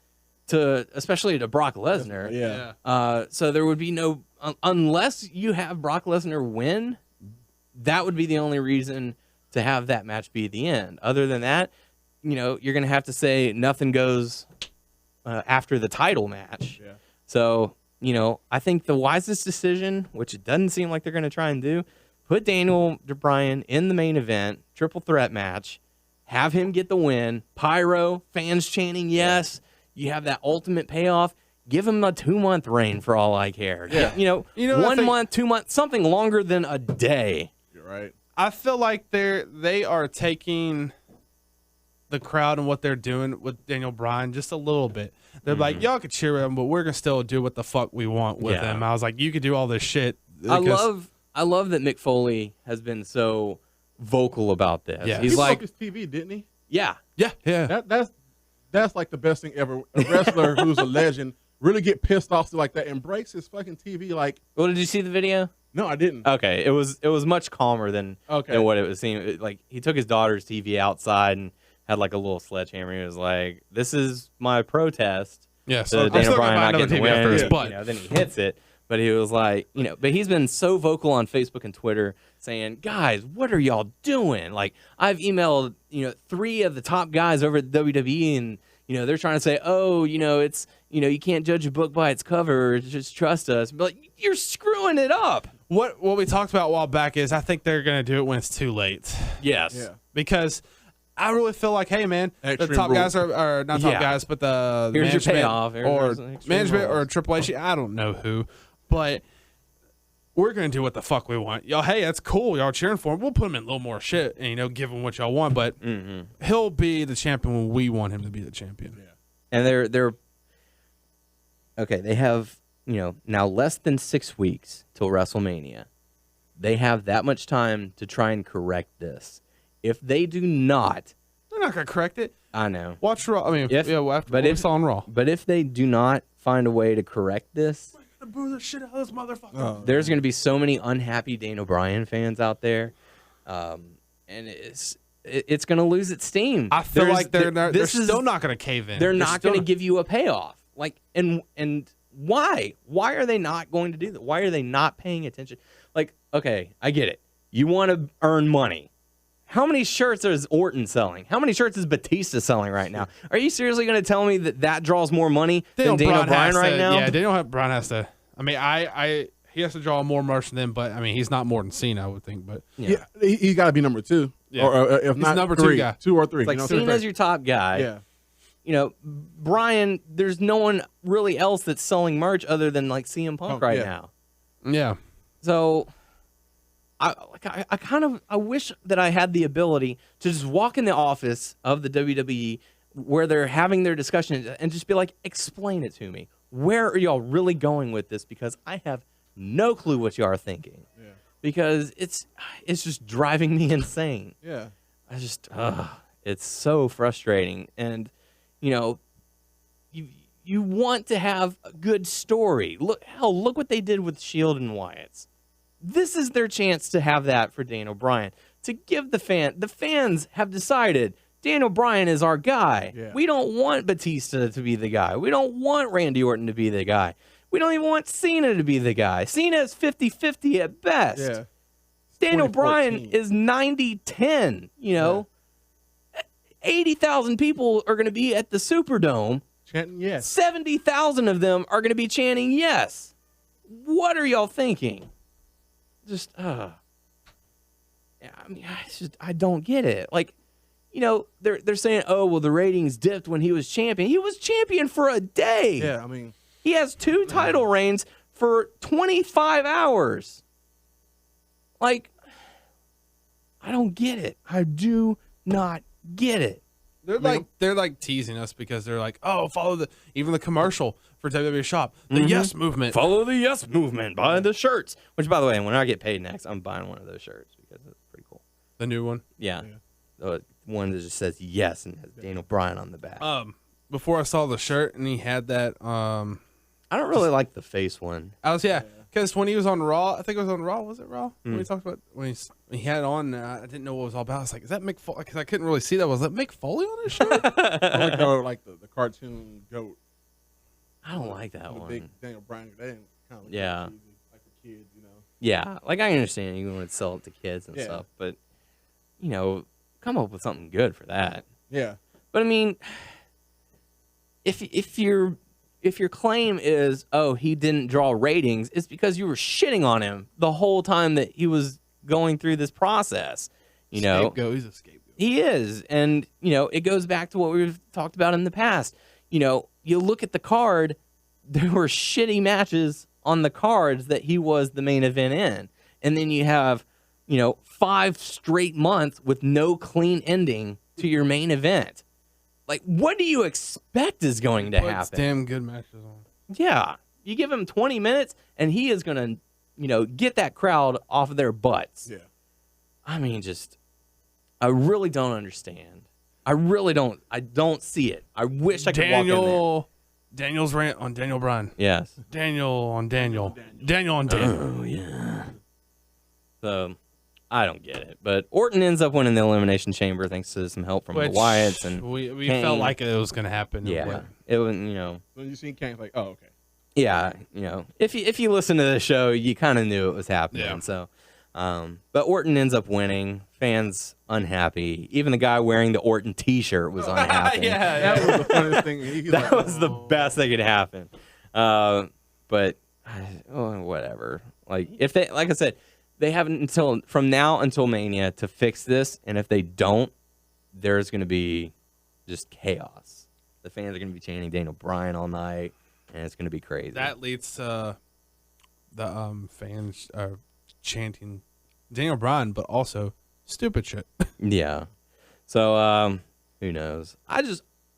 Especially to Brock Lesnar. Yeah. So there would be no unless you have Brock Lesnar win, that would be the only reason to have that match be the end. Other than that, you're going to have to say nothing goes after the title match. Yeah. So, I think the wisest decision, which it doesn't seem like they're going to try and do, put Daniel Bryan in the main event, triple threat match, have him get the win, pyro, fans chanting yes. You have that ultimate payoff. Give him a 2-month reign for all I care. Yeah. 1 month, 2 months, something longer than a day. You're right. I feel like they are taking the crowd and what they're doing with Daniel Bryan just a little bit. They're like, y'all could cheer him, but we're gonna still do what the fuck we want with him. I was like, you could do all this shit. I love that Mick Foley has been so vocal about this. Yeah. He's he like, his TV, didn't he? Yeah. That's like the best thing ever. A wrestler who's a legend really get pissed off like that and breaks his fucking TV. Like, well, did you see the video? No, I didn't. Okay, it was much calmer than what it was seeming. Like, he took his daughter's TV outside and had like a little sledgehammer. He was like, "This is my protest." Yeah, so Daniel Bryan not getting the win. After his butt. Then he hits it. But he was like, but he's been so vocal on Facebook and Twitter saying, guys, what are y'all doing? Like, I've emailed, 3 of the top guys over at WWE, and, they're trying to say, it's, you can't judge a book by its cover, just trust us. But like, you're screwing it up. What we talked about a while back is I think they're going to do it when it's too late. Yes. Yeah. Because I really feel like, hey, man, the top guys are not top guys, but the Here's management your payoff. or management or Triple H, I don't know who. But we're going to do what the fuck we want. Y'all, hey, that's cool. Y'all cheering for him. We'll put him in a little more shit and, give him what y'all want. But he'll be the champion when we want him to be the champion. Yeah. And they're okay. They have, now less than 6 weeks till WrestleMania. They have that much time to try and correct this. If they do not, they're not going to correct it. I know. Watch Raw. I mean, we saw on Raw. But if they do not find a way to correct this, gonna boo the shit out of this motherfucker. Oh, There's going to be so many unhappy Daniel Bryan fans out there, and it's going to lose its steam. I feel like they're this is still not gonna cave in. They're not going to give you a payoff. Like, and why? Why are they not going to do that? Why are they not paying attention? Like, okay, I get it. You want to earn money. How many shirts is Orton selling? How many shirts is Batista selling right now? Are you seriously going to tell me that draws more money than Daniel Bryan right now? Yeah, Daniel Bryan has to. I mean, he has to draw more merch than, but I mean, he's not more than Cena, I would think. But yeah, he got to be number 2, Yeah. or if He's not number 3, 2 guy. 2 or 3. It's like you know, Cena's your top guy. Yeah, You know, Bryan, there's no one really else that's selling merch other than like CM Punk right now. yeah, So I wish that I had the ability to just walk in the office of the WWE where they're having their discussion and just be like, explain it to me. Where are y'all really going with this? Because I have no clue what you are thinking. yeah, Because it's just driving me insane. yeah. I just it's so frustrating. And you know, you want to have a good story. Look what they did with Shield and Wyatt's. This is their chance to have that for Daniel Bryan. To give the fans have decided Daniel Bryan is our guy. Yeah. We don't want Batista to be the guy. We don't want Randy Orton to be the guy. We don't even want Cena to be the guy. Cena is 50-50 at best. Yeah. Daniel 2014. Bryan is 90-10, you know. 80,000 people are going to be at the Superdome. Chanting yes. 70,000 of them are going to be chanting yes. What are y'all thinking? Just, yeah, I mean, I don't get it. Like, you know, they're saying, oh, well, the ratings dipped when he was champion. He was champion for a day. Yeah, I mean, He has 2 title reigns for 25 hours. Like, I don't get it. I do not get it. they're like teasing us because they're like, oh, follow even the commercial for WWE Shop, the Yes Movement. Follow the Yes Movement. Buy the shirts. Which, by the way, when I get paid next, I'm buying one of those shirts because it's pretty cool. The new one. Yeah. The one that just says yes and has Daniel Bryan on the back. Before I saw the shirt and he had that. I don't really like the face one. Because when he was on Raw, I think it was on Raw. Was it Raw? When we talked about when he had it on, I didn't know what it was all about. I was like, is that Mick Foley? Because I couldn't really see that. Was that Mick Foley on his shirt? I like the cartoon goat. I don't like that The one. big Daniel Bryan. They didn't kind of Yeah. like the kids, you know. Yeah, like I understand you want to sell it to kids and stuff, but you know, come up with something good for that. Yeah. But I mean, if your claim is, oh, he didn't draw ratings, it's because you were shitting on him the whole time that he was going through this process. You know, Scapegoat. He's a scapegoat. he is, and you know, it goes back to what we've talked about in the past. You know, you look at the card, there were shitty matches on the cards that he was the main event in. And then you have, you know, 5 straight months with no clean ending to your main event. Like, what do you expect is going to Puts happen? damn good matches on. Yeah. You give him 20 minutes and he is going to, you know, get that crowd off of their butts. Yeah. I mean, I really don't understand. I really don't. I don't see it. I wish I could walk in there. Daniel's rant on Daniel Bryan. Yes. Daniel on Daniel. Daniel on Daniel. Oh, yeah. So, I don't get it. But Orton ends up winning the Elimination Chamber thanks to some help from the Wyatts. And we Kane. felt like it was going to happen. Yeah. It was, you know. When you seen Kane, like, oh, okay. Yeah, you know. If you listen to the show, you kind of knew it was happening. Yeah. So, but Orton ends up winning. Fans unhappy. Even the guy wearing the Orton T-shirt was unhappy. That was the funniest thing. That was the best that could happen. But whatever. Like like I said, they have from now until Mania to fix this, and if they don't, there's going to be just chaos. The fans are going to be chanting Daniel Bryan all night, and it's going to be crazy. That leads to the fans chanting Daniel Bryan, but also stupid shit. Yeah. So who knows?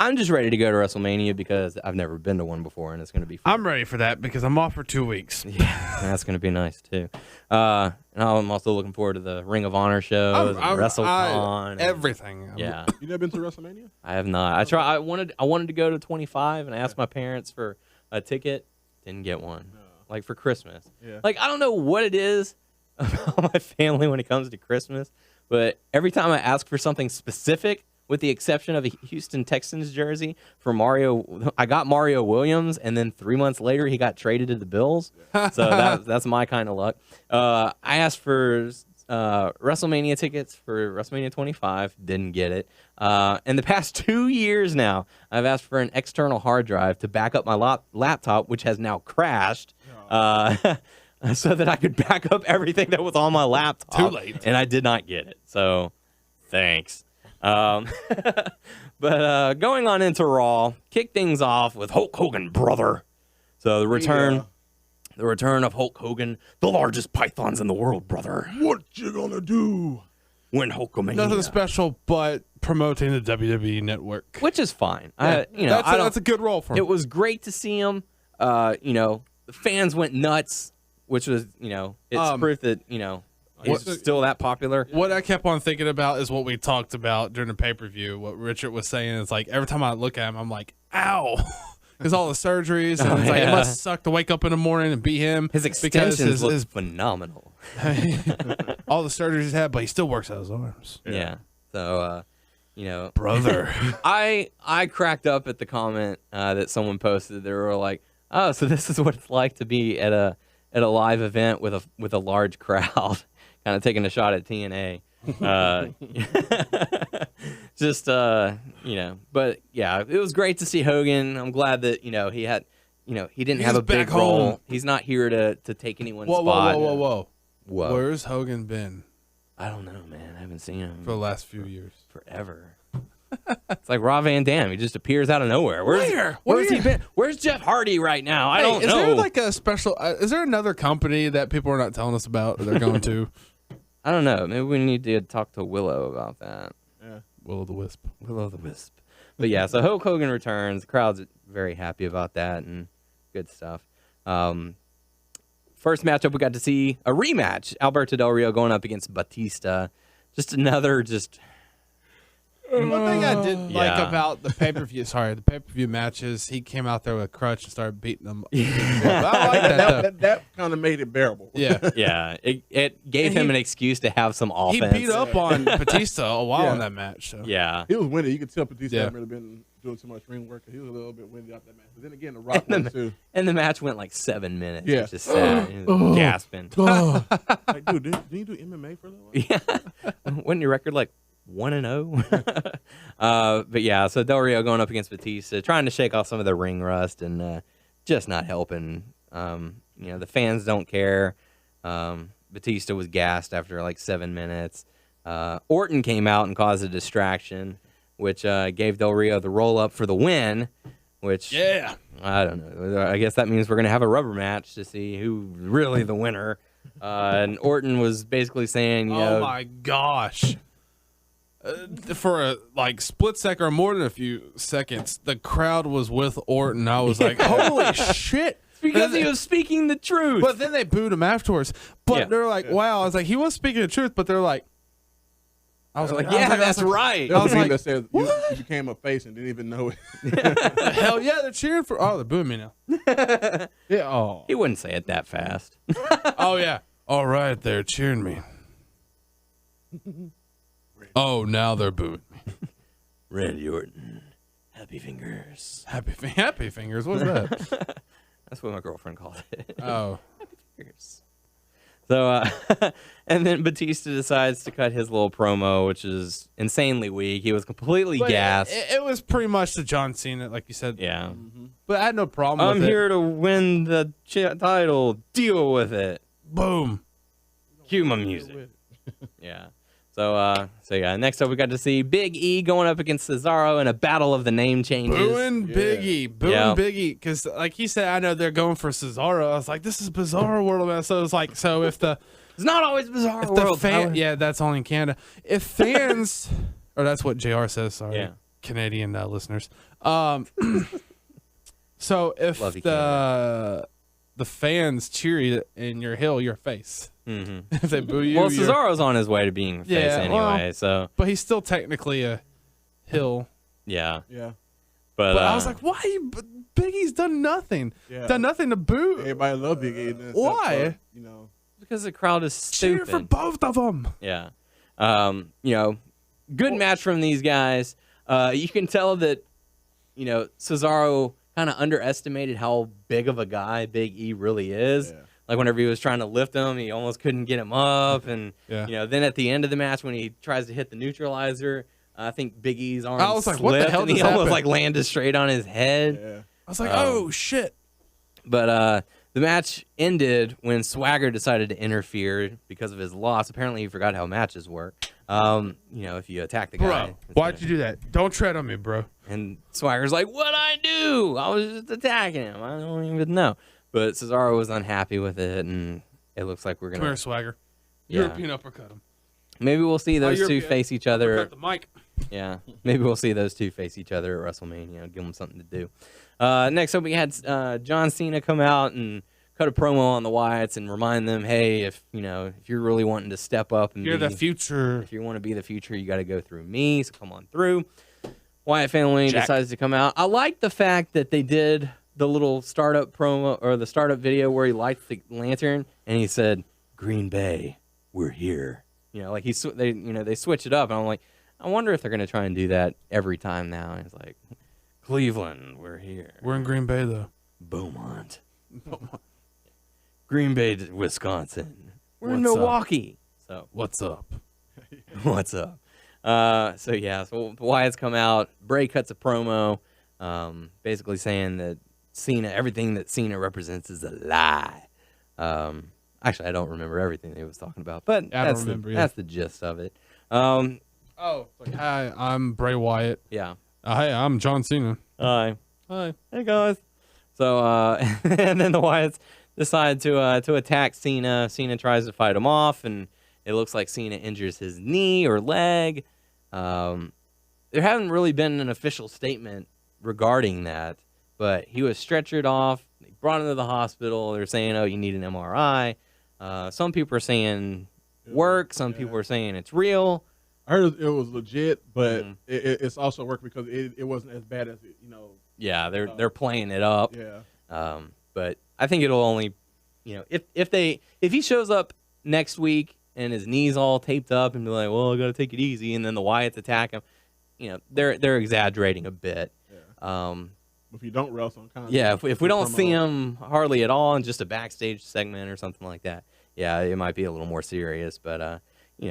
I'm just ready to go to WrestleMania because I've never been to one before, and it's going to be fun. I'm ready for that because I'm off for 2 weeks. Yeah, that's going to be nice too. And I'm also looking forward to the Ring of Honor shows, and WrestleCon, and everything. Yeah, You never been to WrestleMania? I have not. I wanted to go to 25, and I asked my parents for a ticket. Didn't get one. like for Christmas. Yeah. Like I don't know what it is about my family when it comes to Christmas, but every time I ask for something specific, with the exception of a Houston Texans jersey for Mario, I got Mario Williams, and then 3 months later he got traded to the Bills. So that's my kind of luck. I asked for WrestleMania tickets for WrestleMania 25, didn't get it. In the past 2 years now, I've asked for an external hard drive to back up my laptop, which has now crashed, so that I could back up everything that was on my laptop. Too late. And I did not get it. So, thanks. But going on into Raw, kick things off with Hulk Hogan, brother. So the return of Hulk Hogan, the largest pythons in the world, brother. What you gonna do? Win Hulkamania. Nothing special, but promoting the WWE Network. Which is fine. That's a good role for him. It was great to see him. The fans went nuts, which was, it's proof that, he's still that popular. What I kept on thinking about is what we talked about during the pay-per-view. What Richard was saying is like every time I look at him, I'm like, ow. Because all the surgeries, and it's like it must suck to wake up in the morning and be him. His extensions look phenomenal. All the surgeries he's had, but he still works out his arms. Yeah. So, brother. I cracked up at the comment that someone posted. They were like, "Oh, so this is what it's like to be at a live event with a large crowd." Kind of taking a shot at TNA. But yeah, it was great to see Hogan. I'm glad that, he had, he didn't have a big role. He's not here to take anyone's spot. Whoa. Whoa. Where's Hogan been? I don't know, man. I haven't seen him for the last few years. Forever. It's like Rob Van Dam. He just appears out of nowhere. Where's he been? Where's Jeff Hardy right now? I don't know. Is there like a special? Is there another company that people are not telling us about that they're going to? I don't know. Maybe we need to talk to Willow about that. Yeah. Will o' the Wisp. But yeah, so Hulk Hogan returns. The crowd's very happy about that and good stuff. First matchup, we got to see a rematch. Alberto Del Rio going up against Batista. Just another One thing I didn't like about the pay-per-view matches, he came out there with a crutch and started beating them. I like that. That kind of made it bearable. Yeah. Yeah. It gave him an excuse to have some He offense. beat up on Batista a while in that match. So. Yeah. He was winning. You could tell Batista hadn't really been doing too much ring work. He was a little bit winded out that match. But then again, the Rock won too. And the match went like 7 minutes. Yeah. Which is sad. He was gasping. Like, dude, didn't you do MMA for a little while? Yeah. Wasn't your record like 1-0? But yeah, so Del Rio going up against Batista, trying to shake off some of the ring rust and just not helping. The fans don't care. Batista was gassed after like 7 minutes. Orton came out and caused a distraction, which gave Del Rio the roll up for the win, which I don't know. I guess that means we're going to have a rubber match to see who's really the winner. And Orton was basically saying, oh my gosh. For a split second or more than a few seconds, the crowd was with Orton. I was like, holy shit. Because he was speaking the truth. But then they booed him afterwards. But they're like, wow. I was like, he was speaking the truth, but they're like, that's right. There was a that said you became a face and didn't even know it. Hell yeah, they're cheering for. Oh, they're booing me now. Yeah. Oh. He wouldn't say it that fast. Oh yeah. All right, they're cheering me. Oh, now they're booing me. Randy Orton, happy fingers. Happy fingers. What's that? That's what my girlfriend called it. Oh, happy fingers. So, and then Batista decides to cut his little promo, which is insanely weak. He was completely gassed. It was pretty much the John Cena, like you said. Yeah. Mm-hmm. But I had no problem with it. I'm here to win the title. Deal with it. Boom. Cue my music. Yeah. So next up we got to see Big E going up against Cesaro in a battle of the name changes. Booing Big E. Big E. Because like he said, I know they're going for Cesaro. I was like, this is Bizarro World. Man. So it's like, if the... It's not always Bizarro World. Yeah, that's only in Canada. If fans... or that's what JR says, sorry. Yeah. Canadian listeners. So if the fans cheer you in your heel, your face. Mm-hmm. If they boo you, well, Cesaro's on his way to being face anyway, so. But he's still technically a heel. Yeah. Yeah. But I was like, why are you Big E's done nothing. Yeah. Done nothing to boo. Everybody love Big E. Why? You know. Because the crowd is stupid. Cheer for both of them. Yeah. You know, good match from these guys. You can tell that, you know, Cesaro kind of underestimated how big of a guy Big E really is. Yeah. Like whenever he was trying to lift him, he almost couldn't get him up. And, Yeah. you know, then at the end of the match when he tries to hit the neutralizer, I think Big E's arm I was like, slipped what the hell and he just almost happened? like landed straight on his head. Yeah. I was like, oh, shit. But the match ended when Swagger decided to interfere because of his loss. Apparently, he forgot how matches work. You know, if you attack the guy. Bro, why'd you do that? Don't tread on me, bro. And Swagger's like, what'd I do? I was just attacking him. I don't even know. But Cesaro was unhappy with it, and it looks like we're going Come here, to... Swagger. Yeah. European uppercut him. Maybe we'll see those two European face each other. Uppercut the mic. Yeah, maybe we'll see those two face each other at WrestleMania. Give them something to do. Next up, we had John Cena come out and cut a promo on the Wyatts and remind them, hey, if you're really wanting to step up and You're the future. if you want to be the future, you got to go through me. So come on through. Wyatt family decides to come out. I like the fact that they did the little startup promo or the startup video where he lights the lantern and he said, "Green Bay, we're here." You know, like they switch it up, and I'm like, I wonder if they're gonna try and do that every time now. And it's like, Cleveland, we're here. We're in Green Bay, though. Beaumont. Green Bay, Wisconsin. We're in What's up? Milwaukee. So What's up? what's up? So the Wyatts come out. Bray cuts a promo, basically saying that everything that Cena represents is a lie. Actually, I don't remember everything he was talking about, but I don't remember, yeah. that's the gist of it. Hi, I'm Bray Wyatt. Yeah. Hi, I'm John Cena. Hi. Hi. Hey guys. So and then the Wyatts decide to attack Cena. Cena tries to fight him off, and it looks like Cena injures his knee or leg. There hasn't really been an official statement regarding that, but he was stretchered off. They brought him to the hospital. They're saying, "Oh, you need an MRI." Some people are saying work. Some people are saying it's real. I heard it was legit, but Mhm. it's also work because it wasn't as bad as it, you know. Yeah, they're playing it up. Yeah. But I think it'll only, if he shows up next week and his knee's all taped up and be like, well, I got to take it easy, and then the Wyatts attack him, they're exaggerating a bit. Yeah. If you don't wrestle, kind of. Yeah, if we don't see him hardly at all in just a backstage segment or something like that, yeah, it might be a little more serious. But we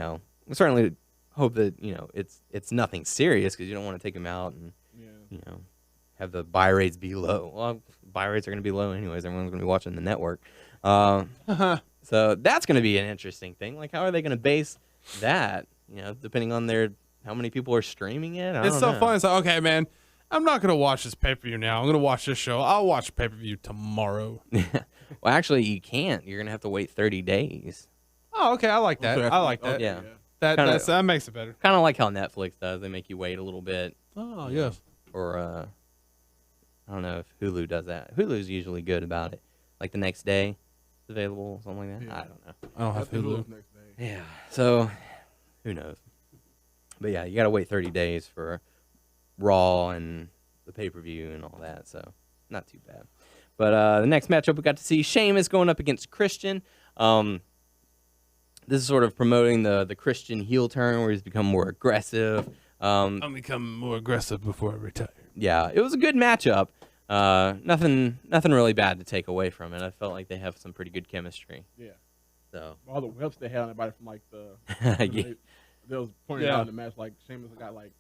certainly hope that it's nothing serious because you don't want to take him out and have the buy rates be low. Well, buy rates are going to be low anyways. Everyone's going to be watching the network. So that's going to be an interesting thing. Like, how are they going to base that? Depending on how many people are streaming it. I It's don't so know. fun. It's like, okay, man, I'm not going to watch this pay-per-view now. I'm going to watch this show. I'll watch pay-per-view tomorrow. Well, actually, you can't. You're going to have to wait 30 days. Oh, okay. I like that. I like that. Yeah. That makes it better. Kind of like how Netflix does. They make you wait a little bit. Oh, yes. Or I don't know if Hulu does that. Hulu's usually good about it. Like the next day it's available, something like that. Yeah. I don't know. I don't have Hulu. Next day. Yeah. So who knows? But yeah, you got to wait 30 days for Raw and the pay-per-view and all that. So not too bad. But the next matchup we got to see Sheamus going up against Christian. This is sort of promoting the Christian heel turn where he's become more aggressive. I'm becoming more aggressive before I retire. Yeah, it was a good matchup. Nothing really bad to take away from it. I felt like they have some pretty good chemistry. Yeah. So All the whips they had on everybody from like the. Yeah. They was pointing out in the match like Sheamus got like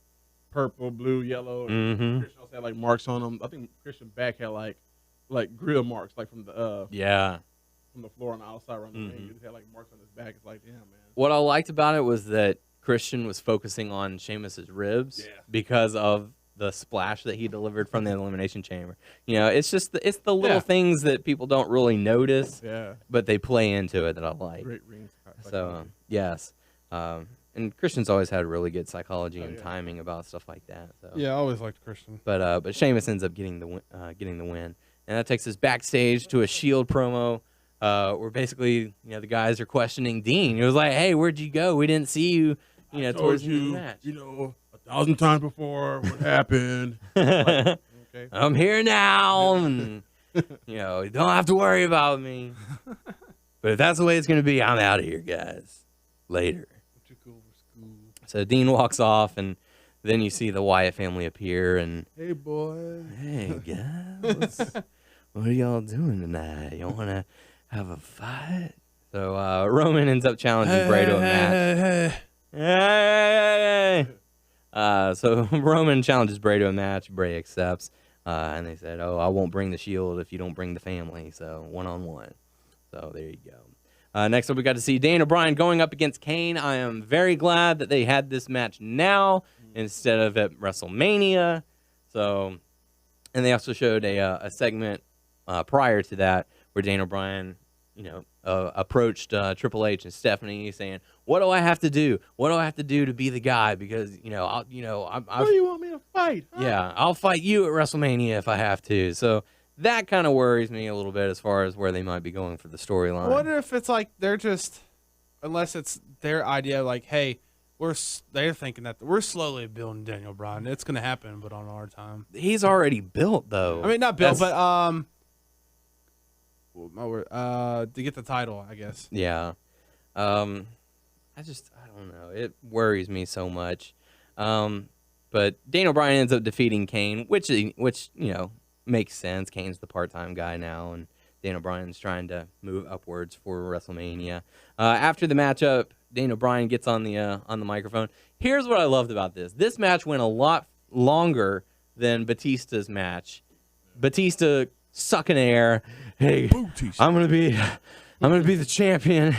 purple, blue, yellow. And Mhm. Christian also had like marks on him. I think Christian back had like grill marks like from the yeah. from the floor on the outside around the ring. He just had like marks on his back. It's like, damn, man. What I liked about it was that Christian was focusing on Sheamus's ribs because of the splash that he delivered from the Elimination Chamber. It's just it's the little things that people don't really notice, Yeah. but they play into it that I like. Great rings. So yes, and Christian's always had really good psychology and timing about stuff like that. So. Yeah, I always liked Christian. But Sheamus ends up getting the win, and that takes us backstage to a Shield promo, where basically the guys are questioning Dean. He was like, "Hey, where'd you go? We didn't see you." Towards the end of the match. 1,000 times before what happened. Like, Okay. I'm here now. And, you don't have to worry about me. But if that's the way it's going to be, I'm out of here, guys. Later. So Dean walks off, and then you see the Wyatt family appear, and Hey, boy. hey, guys, what are y'all doing tonight? Y'all want to have a fight? So Roman ends up challenging Bray to a match. Hey. So Roman challenges Bray to a match. Bray accepts, and they said, "Oh, I won't bring the Shield if you don't bring the family." So 1-on-1. So there you go. Next up, we got to see Daniel Bryan going up against Kane. I am very glad that they had this match now instead of at WrestleMania. So, and they also showed a segment prior to that where Daniel Bryan, approached Triple H and Stephanie, saying, "What do I have to do? What do I have to do to be the guy? Because Who do you want me to fight? Huh? yeah, I'll fight you at WrestleMania if I have to." So that kind of worries me a little bit as far as where they might be going for the storyline. I wonder if it's like they're just, unless it's their idea, like, hey, they're thinking that we're slowly building Daniel Bryan. It's gonna happen, but on our time. He's already built, though. I mean, not built, That's- but to get the title, I guess. Yeah. I don't know. It worries me so much. But Daniel Bryan ends up defeating Kane, which makes sense. Kane's the part-time guy now, and Daniel Bryan's trying to move upwards for WrestleMania. After the matchup, Daniel Bryan gets on the microphone. Here's what I loved about this. This match went a lot longer than Batista's match. Batista sucking air. Hey, I'm gonna be the champion.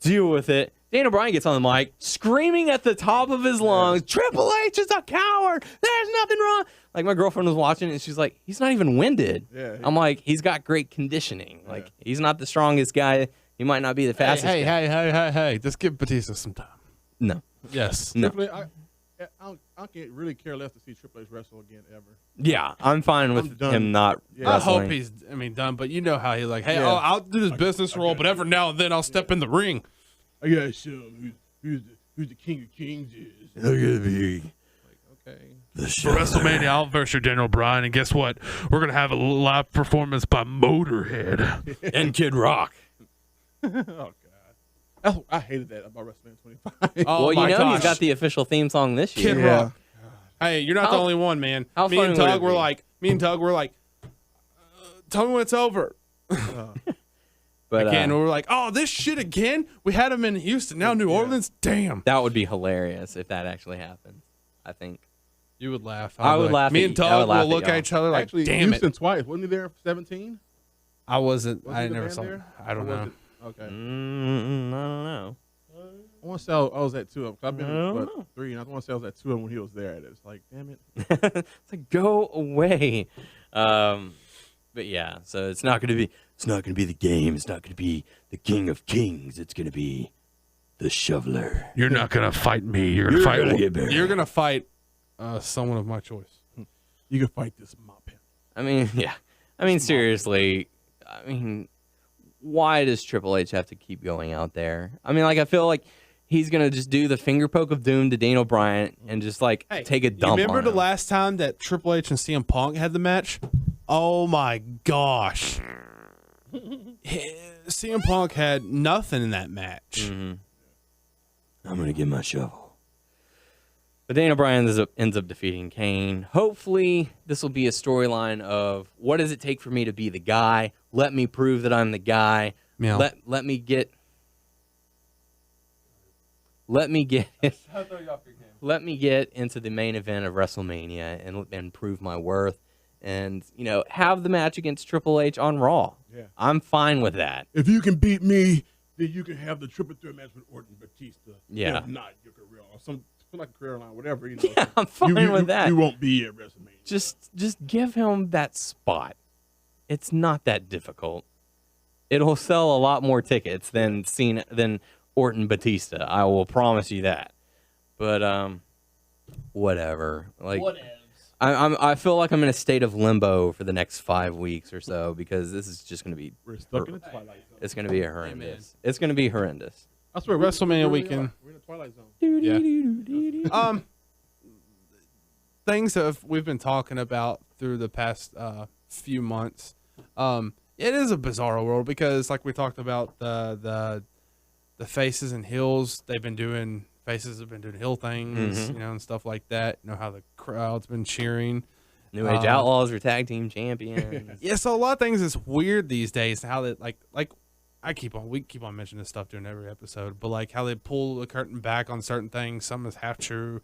Deal with it. Daniel Bryan gets on the mic, screaming at the top of his lungs, "Triple H is a coward. There's nothing wrong." Like, my girlfriend was watching, and she's like, "He's not even winded." Yeah. I'm like, he's got great conditioning. Like, he's not the strongest guy. He might not be the fastest guy. Hey! Just give Batista some time. No. Yes. No. Triple H, I can't really care less to see Triple H wrestle again ever. Yeah, I'm fine with done. him not Yeah. I wrestling. hope he's, done, but you know how he's like, hey, Yeah. I'll do this business role, but every now and then I'll step in the ring. I gotta show him who's the king of kings is. Look at me. Okay. The For WrestleMania, I'll versus Daniel Bryan, and guess what? We're gonna have a live performance by Motorhead. And Kid Rock. Oh God, I hated that about WrestleMania 25. Oh Well, my he's gosh. got the official theme song this year. Kid Rock. Hey, you're not the only one, man. how Me funny and would Doug it were be? like, tell me when it's over. But Again, we're like, oh, this shit again? We had him in Houston, now New Orleans? Damn. that would be hilarious if that actually happened, I think. You would laugh. I would be laugh Me at and you. I would Doug laugh will at look y'all. at each other like, Actually, damn Houston it. twice. Wasn't he there for 17? I wasn't. Was I he the never man saw there? I don't Or was know. it- Okay. I don't know. I want to say I was at two of them. 'Cause I've been I don't to know. 3, and I want to say I was at two of them when he was there. And it's like, damn it. It's like, go away. But yeah, so it's not gonna be the game. It's not gonna be the King of Kings. It's gonna be the Shoveler. You're not going to fight me. You're You're going gonna to get buried. You're going to fight someone of my choice. You can fight this mop him. I mean, yeah. I mean, seriously. I mean, why does Triple H have to keep going out there? I mean, like, I feel like he's gonna just do the finger poke of doom to Daniel Bryan and just like take a dump. You remember on the him. last time that Triple H and CM Punk had the match? Oh my gosh. CM Punk had nothing in that match. Mm-hmm. I'm gonna get my shovel. But Daniel Bryan ends up defeating Kane. Hopefully, this will be a storyline of what does it take for me to be the guy? Let me prove that I'm the guy. Meow. Let me get let me get into the main event of WrestleMania and prove my worth, and have the match against Triple H on Raw. Yeah. I'm fine with that. If you can beat me, then you can have the triple threat match with Orton Batista. Yeah. If not, your career or some like a career line, whatever. Yeah, I'm fine with that. You won't be at WrestleMania. Just give him that spot. It's not that difficult. It'll sell a lot more tickets than Orton Batista. I will promise you that. But whatever. Like I feel like I'm in a state of limbo for the next 5 weeks or so because this is just going to be We're stuck in the twilight zone. it's going to be horrendous. It's going to be horrendous. I swear, WrestleMania weekend. We're in the twilight zone. Yeah. things that we've been talking about through the past few months. It is a bizarre world because, like we talked about, the faces and heels, faces have been doing heel things, and stuff like that. You know how the crowd's been cheering. New Age Outlaws are tag team champions. Yeah, so a lot of things is weird these days. How that like we keep on mentioning this stuff during every episode, but like how they pull the curtain back on certain things. Some is half true,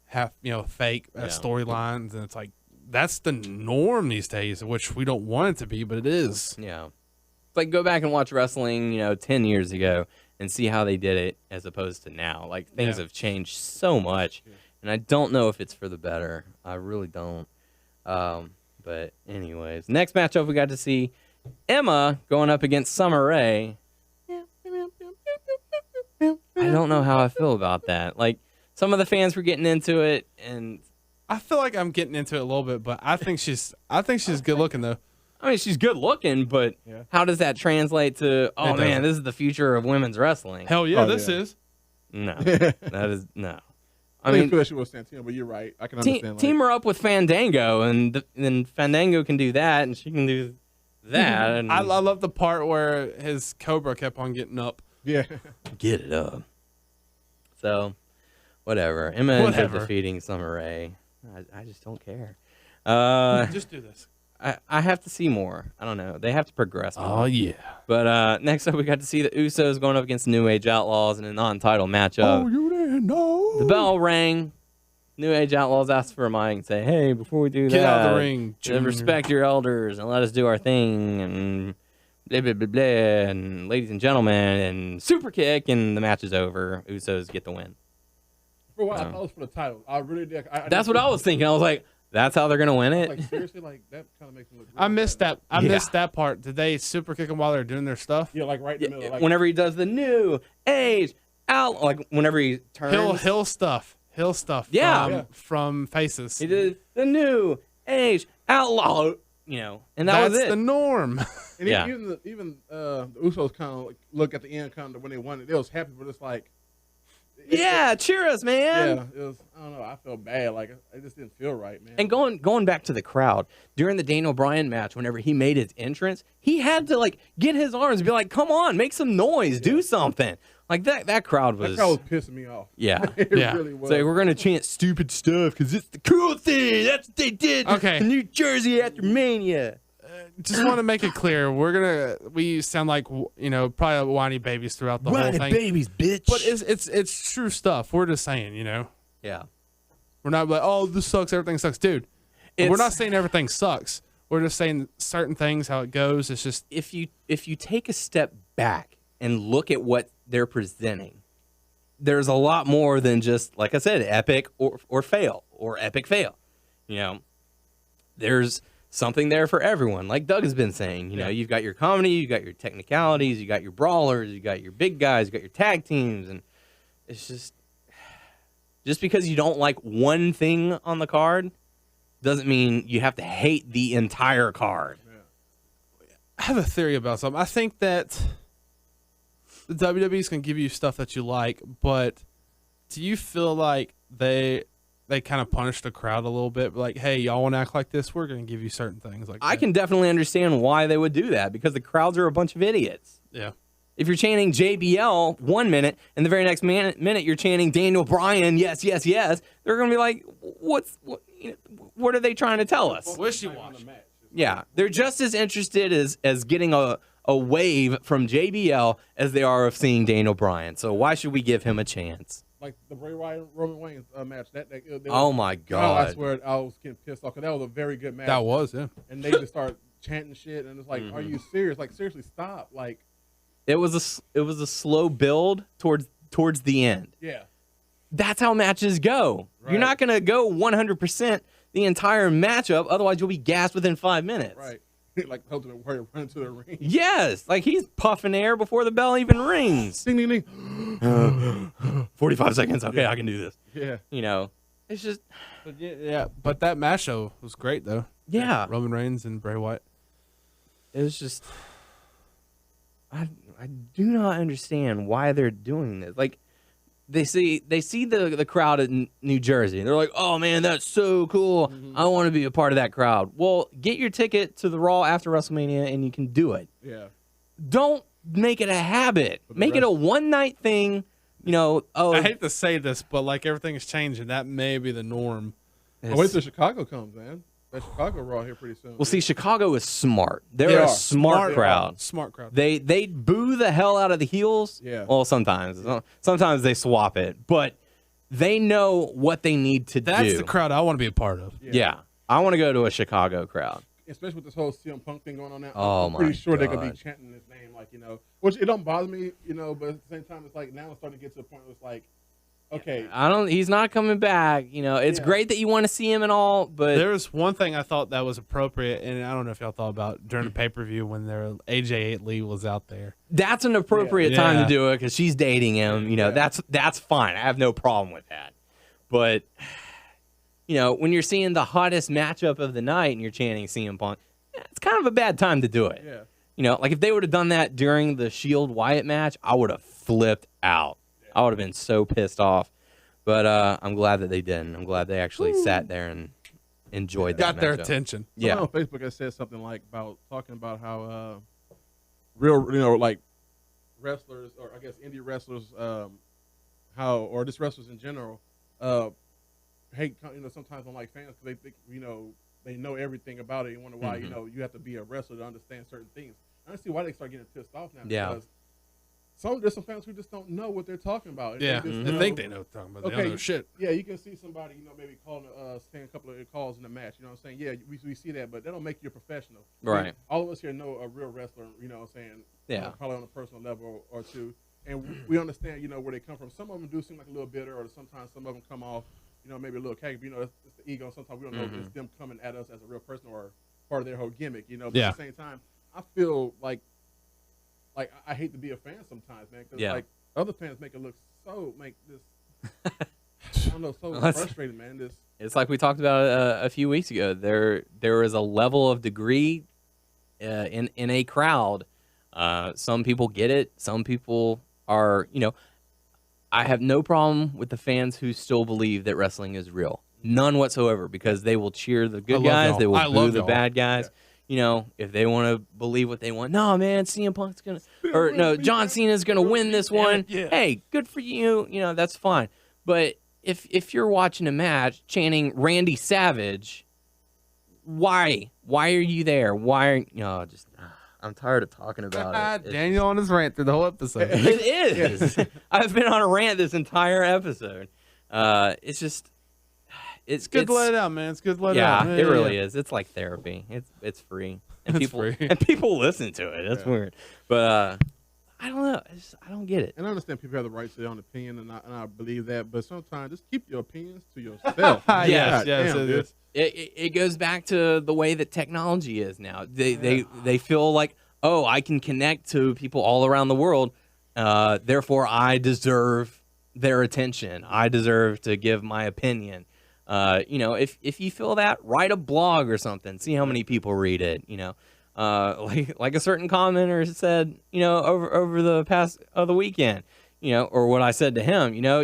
half fake storylines, and it's like that's the norm these days, which we don't want it to be, but it is. Yeah, it's like go back and watch wrestling, 10 years ago, and see how they did it as opposed to now. Like things have changed so much, and I don't know if it's for the better. I really don't. But anyways, next matchup we got to see Emma going up against Summer Rae. I don't know how I feel about that. Like some of the fans were getting into it, and I feel like I'm getting into it a little bit, but I think she's good looking though. I mean, she's good looking, but how does that translate to? Oh man, this is the future of women's wrestling. Hell yeah, this is. No, that is no. I mean, especially with Santino, but you're right. I can understand. Team her up with Fandango, and then Fandango can do that, and she can do that. And I love the part where his Cobra kept on getting up. Yeah, get it up. So, whatever. Emma ends up defeating Summer Rae. I just don't care. Just do this. I have to see more. I don't know. They have to progress more. Oh, yeah. But next up, we got to see the Usos going up against New Age Outlaws in a non-title matchup. Oh, you didn't know. The bell rang. New Age Outlaws asked for a mic and say, hey, before we do Get that, out of the ring, respect your elders and let us do our thing, and blah, blah, blah, blah, and ladies and gentlemen, and super kick, and the match is over. Usos get the win. For a while, I thought it was for the title. I really did. That's what I was thinking. I was like, that's how they're going to win it? Like, seriously, like, that kind of makes me look I missed that. I missed that part. Did they super kick him while they're doing their stuff? Yeah, like right in the middle. Like, whenever he does the New Age Outlaw, like whenever he turns. Hill stuff. Yeah. From Faces. He did the New Age Outlaw, and that's was it. The norm. And even the Usos kind of like look at the end, kind of when they won it, they was happy, but it's like, cheer us, man. Yeah, it was. I don't know. I felt bad. Like it just didn't feel right, man. And going back to the crowd during the Daniel Bryan match, whenever he made his entrance, he had to like get his arms and be like, "Come on, make some noise, do something." Like that crowd was. That crowd was pissing me off. Yeah, it really was. So we're gonna chant stupid stuff because it's the cool thing. That's what they did. Okay. In New Jersey after Mania. Just want to make it clear, we sound like probably whiny babies throughout the whole thing. Whiny babies, bitch. But it's true stuff. We're just saying, Yeah. We're not like, oh, this sucks, everything sucks, dude. We're not saying everything sucks. We're just saying certain things, how it goes. It's just if you take a step back and look at what they're presenting, there's a lot more than just, like I said, epic or fail or epic fail. There's something there for everyone. Like Doug has been saying, you've got your comedy, you got your technicalities, you got your brawlers, you got your big guys, you got your tag teams, and it's just because you don't like one thing on the card doesn't mean you have to hate the entire card. I have a theory about something. I think that the WWE's can give you stuff that you like, but do you feel like they kind of punish the crowd a little bit? Like, hey, y'all want to act like this? We're going to give you certain things. Like I can definitely understand why they would do that, because the crowds are a bunch of idiots. Yeah. If you're chanting JBL 1 minute and the very next minute you're chanting Daniel Bryan, yes, yes, yes, they're going to be like, what are they trying to tell us? Wishy-washy. Yeah, they're just as interested as getting a wave from JBL as they are of seeing Daniel Bryan. So why should we give him a chance? Like the Bray Wyatt Roman Reigns match. Oh my God! I swear I was getting pissed off because that was a very good match. That was, yeah. And they just start chanting shit, and it's like, are you serious? Like, seriously, stop! Like, it was a slow build towards the end. Yeah, that's how matches go. Right. You're not gonna go 100% the entire matchup, otherwise you'll be gassed within 5 minutes. Right. Like Ultimate Warrior running to the ring. Yes, like he's puffing air before the bell even rings. Ding, ding, ding. 45 seconds. Okay, I can do this. Yeah. It's just. But yeah. But that match show was great though. Yeah. Roman Reigns and Bray Wyatt. It was just. I do not understand why they're doing this. Like, they see the crowd in New Jersey, and they're like, "Oh man, that's so cool! I want to be a part of that crowd." Well, get your ticket to the Raw after WrestleMania, and you can do it. Yeah. Don't make it a habit. Make it a one-night thing. You know. Oh, I hate to say this, but like everything is changing. That may be the norm. Wait till Chicago comes, man. That Chicago Raw here pretty soon. Well, see, Chicago is smart. They're a smart crowd. Smart crowd. They boo the hell out of the heels. Yeah. Well, sometimes they swap it, but they know what they need to do. That's the crowd I want to be a part of. Yeah. I want to go to a Chicago crowd. Especially with this whole CM Punk thing going on now. Oh, I'm pretty sure they're God. gonna be chanting his name, like, you know, which it don't bother me, you know, but at the same time, it's like now it's starting to get to the point where it's like, okay, He's not coming back. You know, it's great that you want to see him and all, but There was one thing I thought that was appropriate, and I don't know if y'all thought about during the pay-per-view when AJ Lee was out there. that's an appropriate time Yeah. to do it because she's dating him. You know, that's fine. I have no problem with that. But you know, when you're seeing the hottest matchup of the night and you're chanting CM Punk, it's kind of a bad time to do it. yeah. You know, like if they would have done that during the Shield Wyatt match, I would have flipped out. I would have been so pissed off. But I'm glad that they didn't. I'm glad they actually sat there and enjoyed that. Got their matchup. attention. Yeah. Someone on Facebook has said something like about talking about how real, you know, like wrestlers, or I guess indie wrestlers, or just wrestlers in general, hate, you know, sometimes don't like fans because they think, you know, they know everything about it. You wonder why, you know, you have to be a wrestler to understand certain things. I don't see why they start getting pissed off now. Yeah. Because there's some fans who just don't know what they're talking about. Yeah, They just, they you think they know what they're talking about. They don't know shit. Yeah, you can see somebody, you know, maybe saying a couple of calls in the match. You know what I'm saying? Yeah, we see that, but that don't make you a professional. Right. I mean, all of us here know a real wrestler, you know what I'm saying? Yeah. Probably on a personal level or two. And we understand, you know, where they come from. Some of them do seem like a little bitter, or sometimes some of them come off, you know, maybe a little cake. You know, it's the ego. Sometimes we don't know if it's them coming at us as a real person or part of their whole gimmick, you know. But at the same time, I feel like I hate to be a fan sometimes, man, because like other fans make this I don't know, so frustrating, man. It's like we talked about a few weeks ago. There is a level of degree in a crowd. Some people get it. Some people are, you know, I have no problem with the fans who still believe that wrestling is real. None whatsoever, because they will cheer the good guys. y'all. They will I boo love the y'all. bad guys. Yeah. You know, if they want to believe what they want. No, man, CM Punk's going to, or no, John Cena's going to win this one. Yeah. Hey, good for you. You know, that's fine. But if you're watching a match chanting Randy Savage, why? Why are you there? Why are I'm tired of talking about it. Daniel on his rant through the whole episode. It is. I've been on a rant this entire episode. It's just it's Good to let it out, man. It's good to let it yeah, out. it really is. It's like therapy. It's free. And It's people free. and people listen to it. That's weird. But I don't know. I don't get it. And I understand people have the right to their own opinion, and I believe that. But sometimes just keep your opinions to yourself. Yes, God yes, damn, it dude. is. It goes back to the way that technology is now. They feel like, oh, I can connect to people all around the world. Therefore, I deserve their attention. I deserve to give my opinion. You know, if you feel that, write a blog or something. See how many people read it. You know, like a certain commenter said. You know, over the past the weekend. You know, or what I said to him. You know,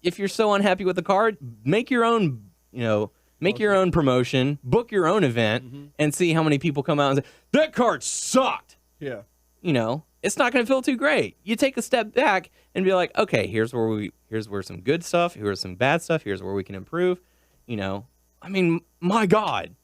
if you're so unhappy with the card, make your own. You know. Make your own promotion, book your own event, and see how many people come out and say, that card sucked. Yeah. You know, it's not going to feel too great. You take a step back and be like, okay, here's where some good stuff, here's some bad stuff, here's where we can improve. You know, I mean, my God.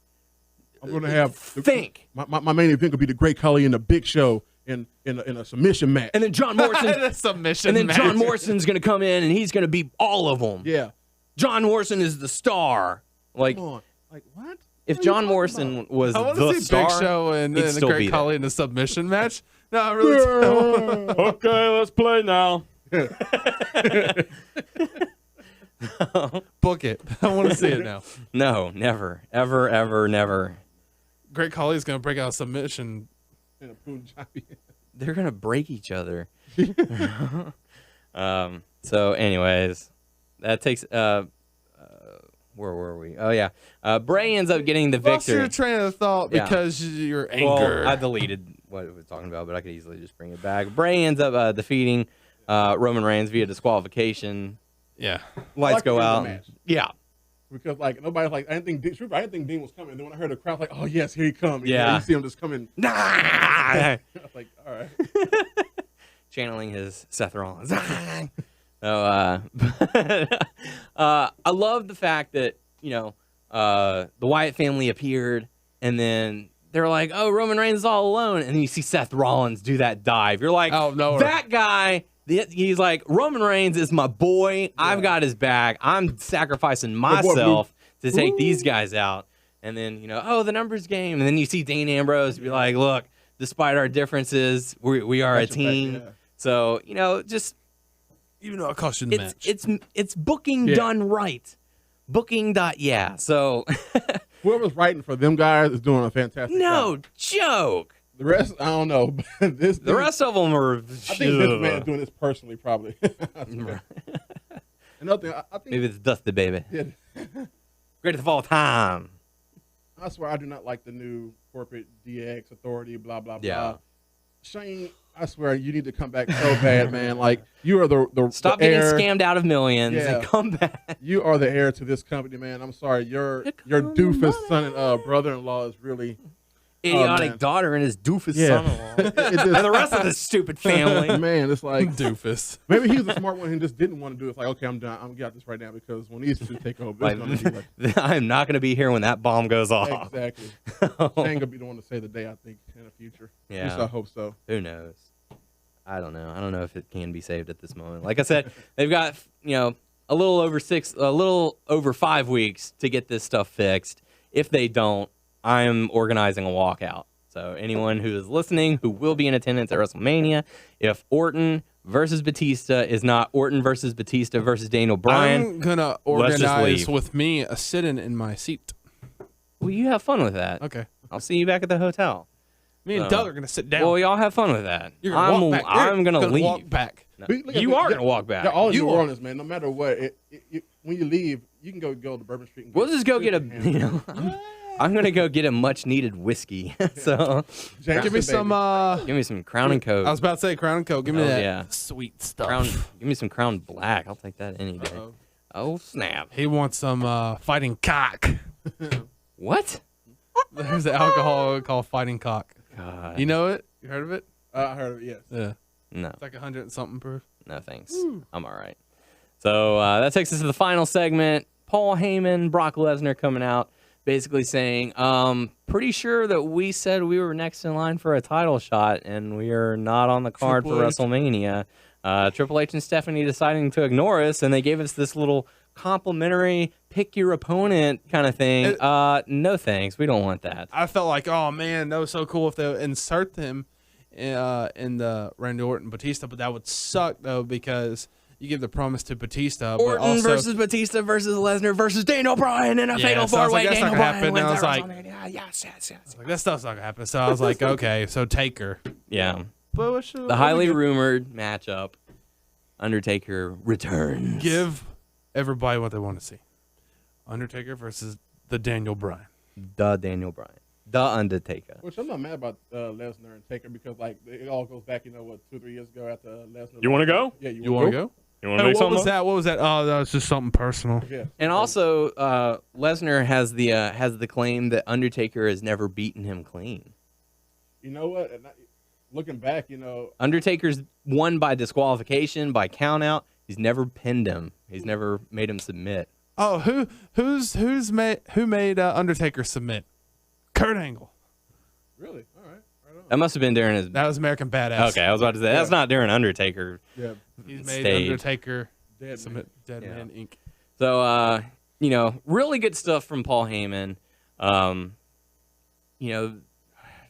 I'm going to have Think. My main event could be the Great Khali and the Big Show in a submission match. And then John Morrison. Submission And then match. John Morrison's going to come in and he's going to beat all of them. Yeah. John Morrison is the star. Like, Come on. Like, what? if What are you John talking Morrison about? was I want the to see star, Big Show and he'd the still be Great there. Khali in a submission match. No, I really don't. Okay, let's play now. Book it. I want to see it now. No, never, ever, ever, never. Great Khali is going to break out a submission. In a Punjabi. They're gonna break each other. So, anyways, that takes. Where were we? Oh yeah, Bray ends up getting the Lost victory. your train of thought Yeah. because you're Well, anger. I deleted what we were talking about, but I could easily just bring it back. Bray ends up defeating Roman Reigns via disqualification. Yeah. Lights like the go end of out. the match. Yeah. Because like nobody's like I didn't think Dean was coming. Then when I heard the crowd like, oh yes, here he comes. Yeah. You see him just coming. Nah! I was like, all right. Channeling his Seth Rollins. So, I love the fact that, the Wyatt family appeared, and then they're like, oh, Roman Reigns is all alone. And then you see Seth Rollins do that dive. You're like, Oh, no. that guy, he's like, Roman Reigns is my boy. I've got his back. I'm sacrificing myself to take these guys out. And then, the numbers game. And then you see Dean Ambrose be like, look, despite our differences, we are a team. Back, yeah. So, just Even though it cost you the match. it's booking done right. Booking.yeah. So Whoever's writing for them guys is doing a fantastic job. joke. The rest, I don't know. But The rest of them are. I think this man is doing this personally, probably. Another thing, I think Maybe it's Dusty Baby. yeah, Greatest of all time. I swear I do not like the new corporate DX authority, blah blah Yeah. blah. Shane, I swear you need to come back so bad, man. Like you are the Stop the getting heir. scammed out of millions Yeah. and come back. You are the heir to this company, man. I'm sorry, your doofus son and brother-in-law is really Idiotic man. daughter and his doofus Yeah. son-in-law. it And just, the rest of this stupid family. man. It's like Doofus. maybe he was the smart one who just didn't want to do it. It's like, okay, I'm done. I'm gonna get this right now because when these two take over, it's gonna be like I'm not going to be here when that bomb goes off. exactly. Shane gonna be the one to save the day, I think, in the future. At least Yeah. I hope so. Who knows? I don't know. I don't know if it can be saved at this moment. Like I said, they've got a little over 5 weeks to get this stuff fixed. If they don't, I am organizing a walkout. So anyone who is listening, who will be in attendance at WrestleMania, if Orton versus Batista is not Orton versus Batista versus Daniel Bryan, I'm going to let's just organize leave. with me a sit-in in my seat. well, you have fun with that. Okay. I'll see you back at the hotel. Me and Doug are going to sit down. Well, y'all have fun with that. You're going to walk back. I'm going to leave. Walk back. No. Look at You the- are going to walk back. They're all in You New are. Orleans, man. No matter what, when you leave, you can go to Bourbon Street. And We'll just go get a. I'm going to go get a much needed whiskey. So Give me some. give me some Crown and Coke. I was about to say Crown and Coke. Give me Oh, that yeah. sweet stuff. Crown, give me some Crown Black. I'll take that any day. Uh-oh. Oh, snap. He wants some fighting cock. What? There's an alcohol called fighting cock. God. You know it? You heard of it? I heard of it. Yes. Yeah. No. It's like 100 and something proof. No, thanks. I'm all right. So that takes us to the final segment. Paul Heyman, Brock Lesnar coming out, basically saying, pretty sure that we said we were next in line for a title shot, and we are not on the card Triple for H. WrestleMania. Triple H and Stephanie deciding to ignore us, and they gave us this little complimentary pick your opponent kind of thing. No thanks. We don't want that. I felt like, oh man, that was so cool if they insert them in the Randy Orton Batista, but that would suck though because you give the promise to Batista, but Orton also versus Batista versus Lesnar versus Daniel Bryan in a Yeah, fatal so I was four-way. like, that's not Daniel gonna Bryan happen. wins And I was at like- WrestleMania. Yes. like that stuff's not gonna happen. So I was like, okay, so Taker. Yeah. But what should, The highly rumored matchup, Undertaker returns. give everybody what they want to see: Undertaker versus the Daniel Bryan. The Daniel Bryan. The Undertaker. Which I'm not mad about Lesnar and Taker because like it all goes back, 2 or 3 years ago after Lesnar. You wanna go? Yeah, You want to go? You Hey, what was that? What was that? Oh, that was just something personal. Yeah. And also, Lesnar has the claim that Undertaker has never beaten him clean. You know what? And looking back, Undertaker's won by disqualification, by countout. He's never pinned him. He's never made him submit. Oh, who made Undertaker submit? Kurt Angle. really, all right, right on. That must have been during his. That was American Badass. Okay, I was about to say that's not during Undertaker. Yeah, He's made Stayed. Undertaker dead submit man. Dead Yeah. Man Inc. So, really good stuff from Paul Heyman.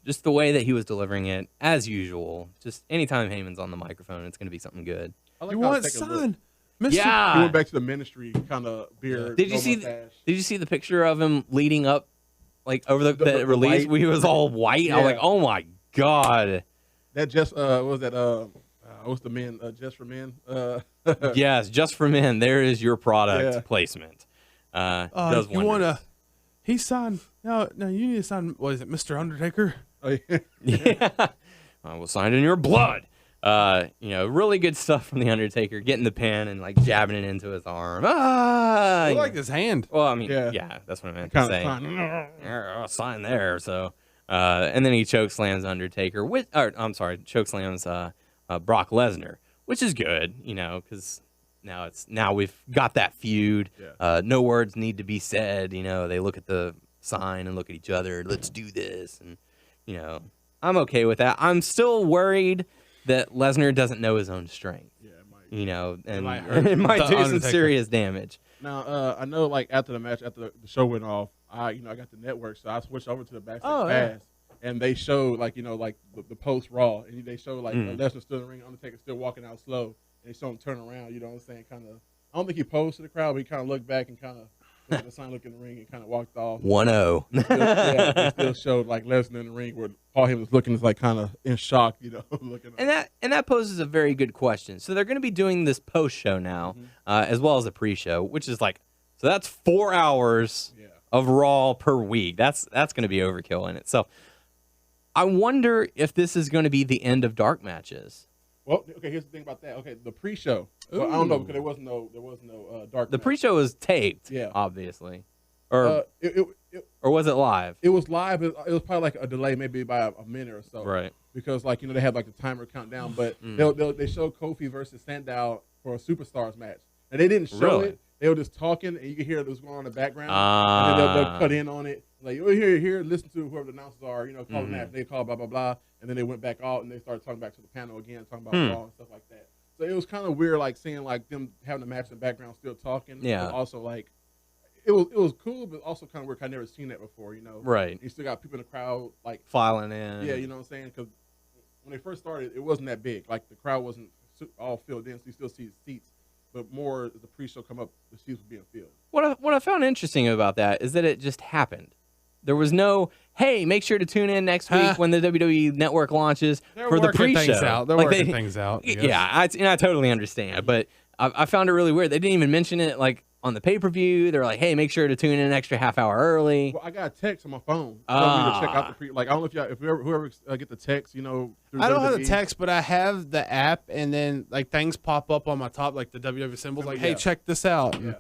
Just the way that he was delivering it, as usual. Just anytime Heyman's on the microphone, it's going to be something good. I like You how want Taker looked. son? Mr. Yeah. He went back to the ministry kind of beard. Did you no see? mustache. Did you see the picture of him leading up, like over the The release? white? Where he was all white. I was Yeah. like, oh my god. That just what was that? What's the men? Just for men. Yes, just for men. There is your product Yeah. placement. Does you want wonders. to? He signed. No, you need to sign. What is it, Mr. Undertaker? Oh, yeah. Yeah. I will sign in your blood. Really good stuff from the Undertaker, getting the pin and like jabbing it into his arm. I like his hand. Well, I mean, Yeah. yeah, that's what I meant to say. Sign there. So, and then he chokeslams Undertaker chokeslams Brock Lesnar, which is good, because now we've got that feud. Yeah. No words need to be said. They look at the sign and look at each other. Let's do this, and I'm okay with that. I'm still worried that Lesnar doesn't know his own strength. Yeah, it might. And might hurt it might the do some Undertaker. serious damage. Now, I know, like, after the match, after the show went off, I got the network, so I switched over to the backstage pass, and they showed, like, the post Raw, and they showed, like, Lesnar stood in the ring, Undertaker still walking out slow, and they showed him turn around, you know what I'm saying, kind of. I don't think he posed to the crowd, but he kind of looked baking kind of looked at the sign, looked in the ring, and kind of walked off. 1-0. They still showed, like, Lesnar in the ring where Paul Heyman was looking like kind of in shock, looking. And that poses a very good question. So they're going to be doing this post show now, as well as a pre-show, which is like, so that's 4 hours of Raw per week. That's going to be overkill in it. So I wonder if this is going to be the end of dark matches. Well, okay. Here's the thing about that. Okay, the pre-show. Well, I don't know because there was no dark. The match. pre-show was taped, Yeah. obviously, or was it live? It was live. It was probably like a delay, maybe by a minute or so. Right. Because they had like the timer countdown, but they showed Kofi versus Sandow for a Superstars match, and they didn't show it. They were just talking, and you could hear what was going on in the background, and then they'll cut in on it. Like, oh, here, listen to whoever the announcers are, call the match. They call blah, blah, blah, and then they went back out, and they started talking back to the panel again, talking about Raw and stuff like that. So it was kind of weird, like, seeing, like, them having the match in the background still talking. Yeah. But also, like, it was cool, but also kind of weird. I'd never seen that before, Right. You still got people in the crowd, like, Filing in. yeah, you know what I'm saying? Because when they first started, it wasn't that big. Like, the crowd wasn't all filled in, so you still see seats. But more as the pre-show come up, the seats were being filled. What I found interesting about that is that it just happened. There was no, hey, make sure to tune in next week when the WWE Network launches for the pre-show. They're working things out. Yeah, I totally understand. But I found it really weird. They didn't even mention it like on the pay-per-view. They're like, hey, make sure to tune in an extra half hour early. Well, I got a text on my phone telling me to check out the pre. Like, I don't know if whoever get the text, through I don't have the WWE. text, but I have the app, and then like things pop up on my top, like the WWE symbols, like, "Hey, check this out." Yeah.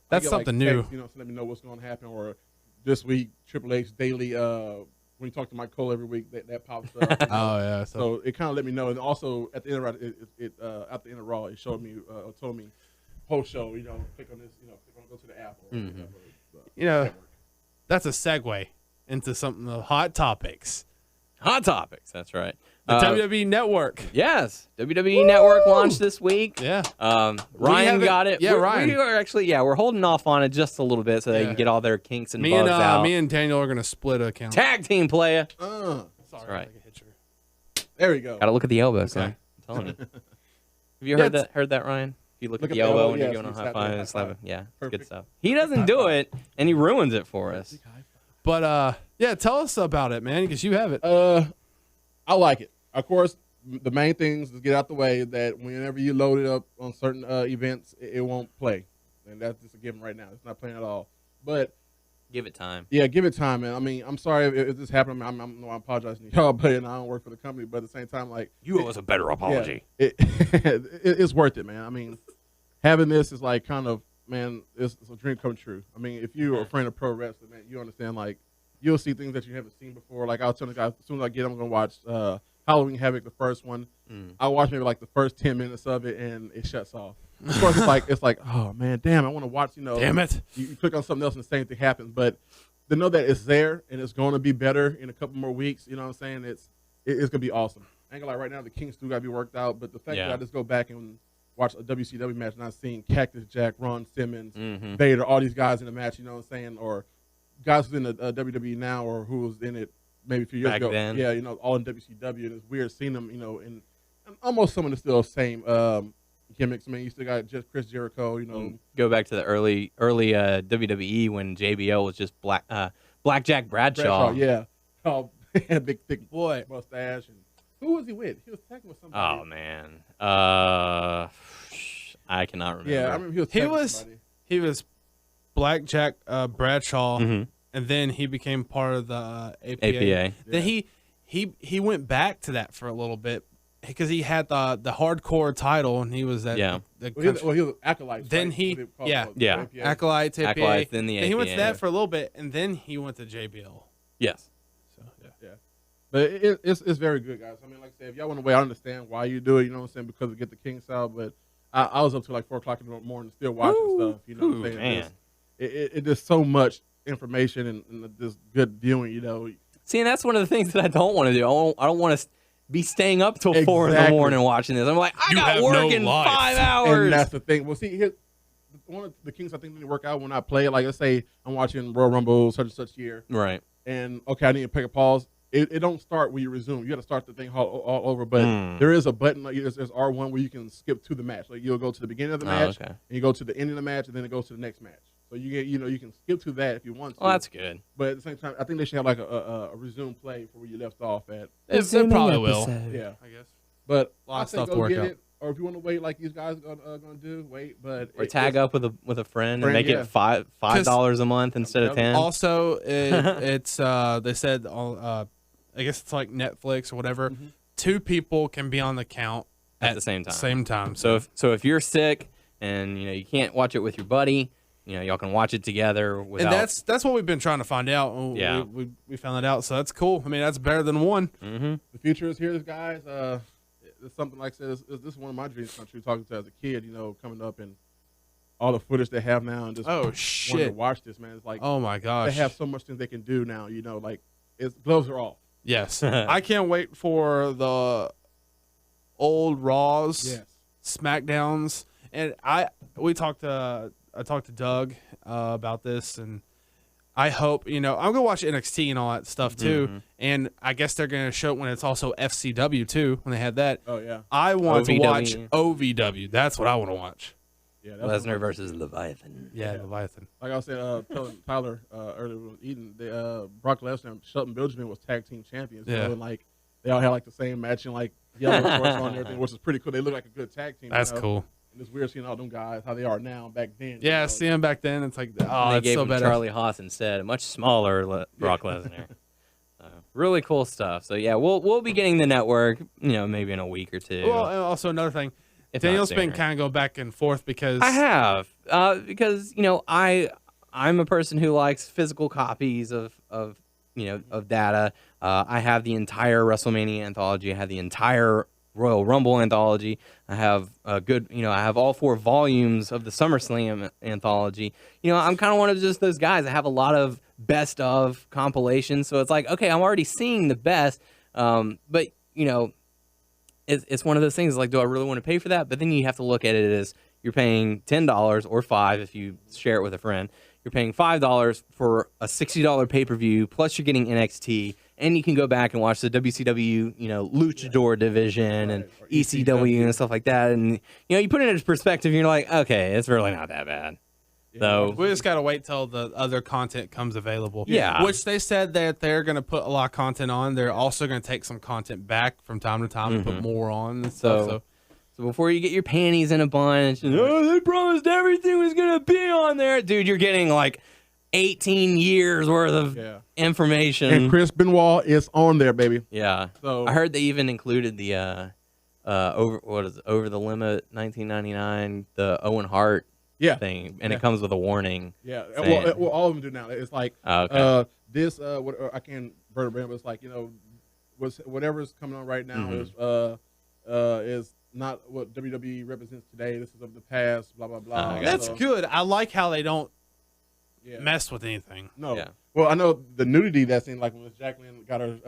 That's I get, something like, new. Text, so let me know what's going to happen. Or this week, Triple H daily. When you talk to Mike Cole every week, that pops up. Oh yeah. So it kind of let me know, and also at the end of at the end of Raw, it showed me, told me post show, click on this, go to the app. Or, that's a segue into something of hot topics. Hot topics, that's right. The WWE Network. Yes, WWE Network launched this week. Yeah. Ryan got it. Yeah, Ryan. We are actually, we're holding off on it just a little bit so they can get all their kinks and bugs out. Me and Daniel are gonna split an account. Tag team player. Sorry, right. There we go. Got to look at the elbow, son. I'm telling you. Have you heard that, Ryan? If you look at the elbow when you're going on high five and slap it. Yeah, it's good stuff. He doesn't do it, and he ruins it for us. But tell us about it, man, because you have it. I like it. Of course, the main things to get out the way that whenever you load it up on certain events, it won't play, and that's just a given right now. It's not playing at all. But give it time. Yeah, give it time, man. I mean, I'm sorry if this happened. I'm apologizing to y'all, but I don't work for the company. But at the same time, like, you owe us a better apology. Yeah, it's worth it, man. I mean, having this is like kind of, man, it's a dream come true. I mean, if you're a friend of pro wrestling, man, you understand, like, you'll see things that you haven't seen before. Like, I was telling the guy, as soon as I get, I'm gonna watch Halloween Havoc, the first one. I watch maybe like the first 10 minutes of it, and it shuts off. Of course, it's like, oh man, damn, I want to watch. Damn it! You click on something else, and the same thing happens. But to know that it's there and it's going to be better in a couple more weeks, you know what I'm saying? It's gonna be awesome. I ain't gonna lie, right now the kinks still gotta be worked out. But the fact that I just go back and watch a WCW match and I've seen Cactus Jack, Ron Simmons, Vader, all these guys in the match, you know what I'm saying? Or guys who's in the WWE now, or who was in it maybe a few years ago. Then. Yeah, all in WCW, and it's weird seeing them, and almost some of the still same gimmicks. I mean, you still got just Chris Jericho, Go back to the early WWE when JBL was just Blackjack Bradshaw. Yeah. Oh, big thick boy mustache. And who was he with? He was tagging with somebody. Oh man, I cannot remember. Yeah, I remember he was tagging with somebody. He was Blackjack Bradshaw, and then he became part of the APA. Then he went back to that for a little bit, because he had the hardcore title and he was at Yeah. Well, he was acolyte. Then right? he- What they call yeah. it, Yeah. APA. Acolyte, APA. Acolyte, then the And he went to APA. that for a little bit, and then he went to JBL. Yes. So yeah. Yeah. But it's very good, guys. I mean, like I said, if y'all want to wait, I understand why you do it, you know what I'm saying, because we get the King style, but I was up to like 4 o'clock in the morning still watching stuff, you know what I'm saying? Man. It's just so much information and just good viewing, you know. See, and that's one of the things that I don't want to do. I don't want to be staying up till 4 in the Exactly. morning watching this. I'm like, I You got have work no in life. 5 hours. And that's the thing. Well, see, here, one of the Kings I think need to work out when I play it. Like, let's say I'm watching Royal Rumble such and such year, Right. and okay, I need to pick a pause. It don't start when you resume. You got to start the thing all over. But there is a button, like there's R1 where you can skip to the match. Like you'll go to the beginning of the match, okay. and you go to the end of the match, and then it goes to the next match. So you get, you can skip to that if you want to. Well, that's good. But at the same time, I think they should have like a resume play for where you left off at. It probably will. Yeah, I guess. but A lot of I say stuff to go work get out. it. Or if you want to wait, like these guys are gonna do, wait. But Or tag up with a friend and make yeah. it $5 a month instead of 10. Also, it's they said I guess it's like Netflix or whatever. Mm-hmm. 2 people can be on the count At the same time. Same time. So if you're sick and you can't watch it with your buddy, y'all can watch it together without. and that's what we've been trying to find out. And Yeah. we found that out. So that's cool. I mean, that's better than 1. Mm-hmm. the future is here, guys. It's something like I said. This is one of my dreams come true. Talking to as a kid, coming up and all the footage they have now, and just Oh wanting to shit! watch this, man. It's like Oh my gosh! they have so much things they can do now. Like gloves are off. Yes, I can't wait for the old Raws, Yes. SmackDowns, and I talked to Doug about this, and I hope I'm gonna watch NXT and all that stuff too, Mm-hmm. and I guess they're gonna show it when it's also FCW too when they had that. Oh yeah, I want to OVW. watch OVW. That's what I want to watch. yeah. That's Lesnar versus Leviathan. Yeah, Leviathan. like I said, telling Tyler earlier when eating, Brock Lesnar and Shelton Benjamin was tag team champions. Yeah. And like they all had like the same matching like yellow shorts on and everything, which is pretty cool. They look like a good tag team. That's cool. And it's weird seeing all them guys how they are now back then. Yeah, seeing back then, it's like, oh, they it's gave so him better. Charlie Haas instead, a much smaller Brock Lesnar. Really cool stuff. So yeah, we'll be getting the network, maybe in a week or 2. Well, and also another thing, If not Daniel's been sooner. kind of go back and forth because I have because I'm a person who likes physical copies of data. I have the entire WrestleMania anthology. I have the entire Royal Rumble anthology. I have I have all 4 volumes of the SummerSlam anthology. I'm kind of one of just those guys. I have a lot of best of compilations. So it's like, okay, I'm already seeing the best. But it's one of those things like, do I really want to pay for that? But then you have to look at it as you're paying $10 or $5 if you share it with a friend. You're paying $5 for a $60 pay-per-view, plus you're getting NXT, and you can go back and watch the WCW, Luchador division and or ECW and stuff like that. And, you put it into perspective, and you're like, okay, it's really not that bad. So, we just gotta wait till the other content comes available. Yeah. Which they said that they're gonna put a lot of content on. They're also gonna take some content back from time to time and put more on and stuff. So so before you get your panties in a bunch, they promised everything was going to be on there. Dude, you're getting like 18 years worth of information. And Chris Benoit is on there, baby. Yeah. So I heard they even included the over the limit 1999, the Owen Hart thing, and it comes with a warning. Yeah, saying- well, all of them do now. It's like Okay. this. What I can't vertebrate, but it's like whatever's coming on right now is not what WWE represents today. This is of the past. Blah blah blah. Okay. that's So, good. I like how they don't yeah. mess with anything. No. Yeah. Well, I know the nudity that's in like when Jacqueline got her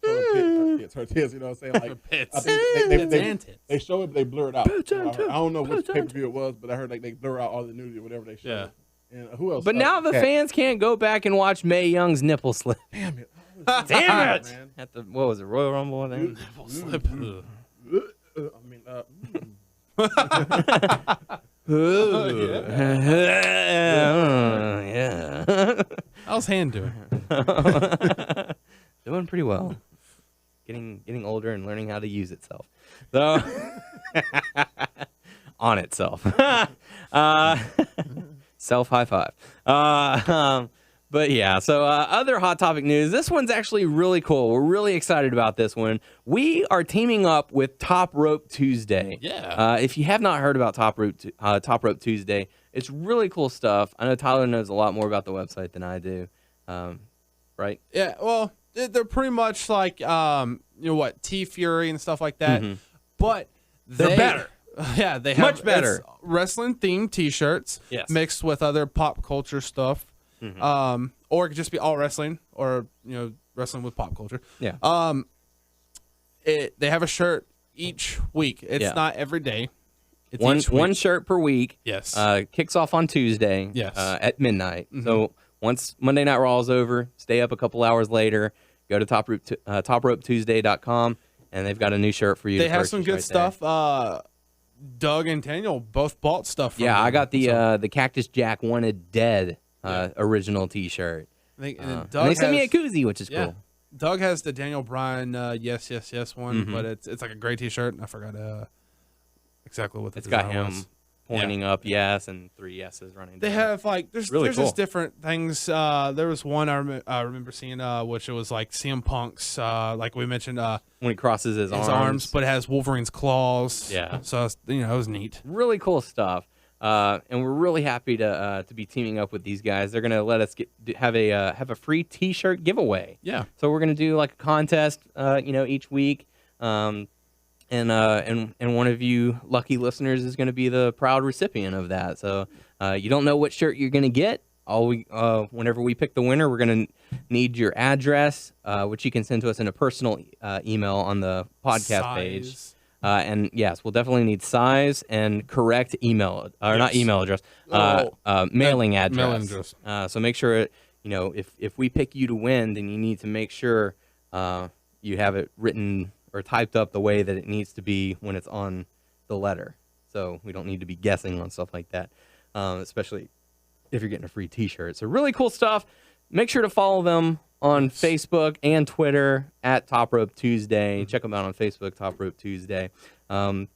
her tits. You know what I'm saying? Like Pits. I think Pits and tits. they show it, but they blur it out. I don't know which pay per view it was, but I heard like they blur out all the nudity, or whatever they show. Yeah. And who else? But now the Cat. fans can't go back and watch Mae Young's nipple slip. Damn it! Damn it! Man. At the what was it, Royal Rumble? I think? Nipple slip. Ugh. I mean, Yeah. How's hand doing? Doing pretty well. Getting older and learning how to use itself. So on itself. Self high five. But yeah, so other Hot Topic news. This one's actually really cool. We're really excited about this one. We are teaming up with Top Rope Tuesday. Yeah. If you have not heard about Top Rope Tuesday, it's really cool stuff. I know Tyler knows a lot more about the website than I do. Right? Yeah, well, they're pretty much like, T Fury and stuff like that. Mm-hmm. But They're better. Yeah, they have Much better. Wrestling themed T-shirts mixed with other pop culture stuff. Mm-hmm. Or it could just be all wrestling, or wrestling with pop culture. Yeah. They have a shirt each week. It's not every day. It's each week. One shirt per week. Yes. Kicks off on Tuesday. Yes. At midnight. Mm-hmm. So once Monday Night Raw is over, stay up a couple hours later. Go to topropetuesday.com, and they've got a new shirt for you. They to have some good purchase right stuff. Doug and Daniel both bought stuff from there. Yeah, them. I got the Cactus Jack Wanted Dead original T-shirt. And they sent me a koozie, which is cool. Doug has the Daniel Bryan yes one, Mm-hmm. but it's like a gray T-shirt, and I forgot exactly what the It's got design him was. pointing up yes and 3 yeses running down. They have like there's Really just cool. different things. There was one I remember seeing, which it was like CM Punk's, like we mentioned, when he crosses his arms, but it has Wolverine's claws. Yeah. So it was neat. Really cool stuff. And we're really happy to be teaming up with these guys. They're gonna let us have a free T-shirt giveaway. Yeah. So we're gonna do like a contest, each week. And one of you lucky listeners is gonna be the proud recipient of that. So you don't know what shirt you're gonna get. Whenever we pick the winner, we're gonna need your address, which you can send to us in a personal email on the podcast page. And yes, we'll definitely need size and correct email, or not email address, mailing address. Mailing address. So make sure, if we pick you to win, then you need to make sure you have it written or typed up the way that it needs to be when it's on the letter. So we don't need to be guessing on stuff like that, especially if you're getting a free T-shirt. So really cool stuff. Make sure to follow them on Facebook and Twitter at Top Rope Tuesday. Check them out on Facebook, Top Rope Tuesday. The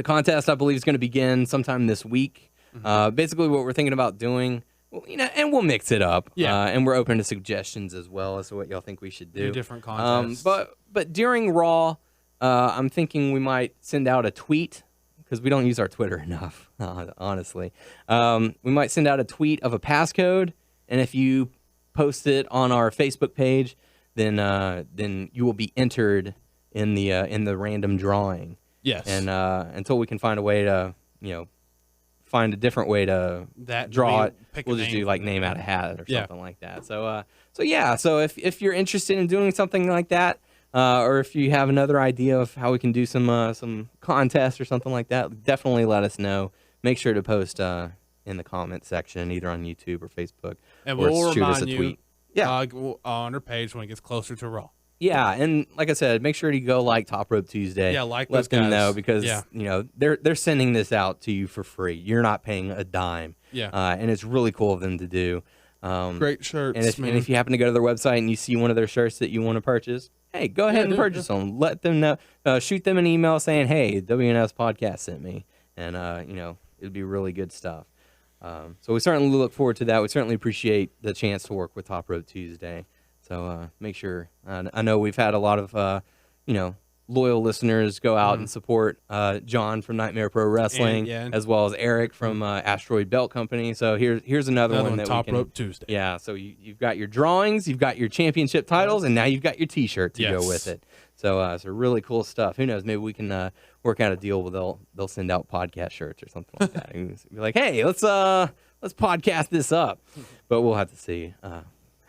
contest, I believe, is going to begin sometime this week. Basically, what we're thinking about doing, and we'll mix it up. And we're open to suggestions as well as to what y'all think we should do. Different contests. But during Raw, I'm thinking we might send out a tweet, because we don't use our Twitter enough, honestly. We might send out a tweet of a passcode, and if you post it on our Facebook page, then you will be entered in the random drawing. Yes. And until we can find a way to, find a different way to draw it, we'll just do like name out a hat or something like that. So if you're interested in doing something like that, or if you have another idea of how we can do some contest or something like that, definitely let us know. Make sure to post in the comment section, either on YouTube or Facebook, and or we'll shoot us a remind tweet. you on our page when it gets closer to Raw. Yeah, and like I said, make sure to go like Top Rope Tuesday. Yeah, like let those them guys. know, because they're sending this out to you for free. You're not paying a dime. Yeah, and it's really cool of them to do. Great shirts. And if you happen to go to their website and you see one of their shirts that you want to purchase, hey, go ahead and purchase them. Let them know. Shoot them an email saying, "Hey, WNS podcast sent me," and it'd be really good stuff. So we certainly look forward to that. We certainly appreciate the chance to work with Top Rope Tuesday. So make sure. I know we've had a lot of loyal listeners go out and support John from Nightmare Pro Wrestling, as well as Eric from Asteroid Belt Company. So here's another one that Top Rope Tuesday. Yeah. So you've got your drawings, you've got your championship titles, and now you've got your T-shirt to go with it. So really cool stuff. Who knows? Maybe we can work out a deal where they'll send out podcast shirts or something like that. And be like, hey, let's podcast this up. But we'll have to see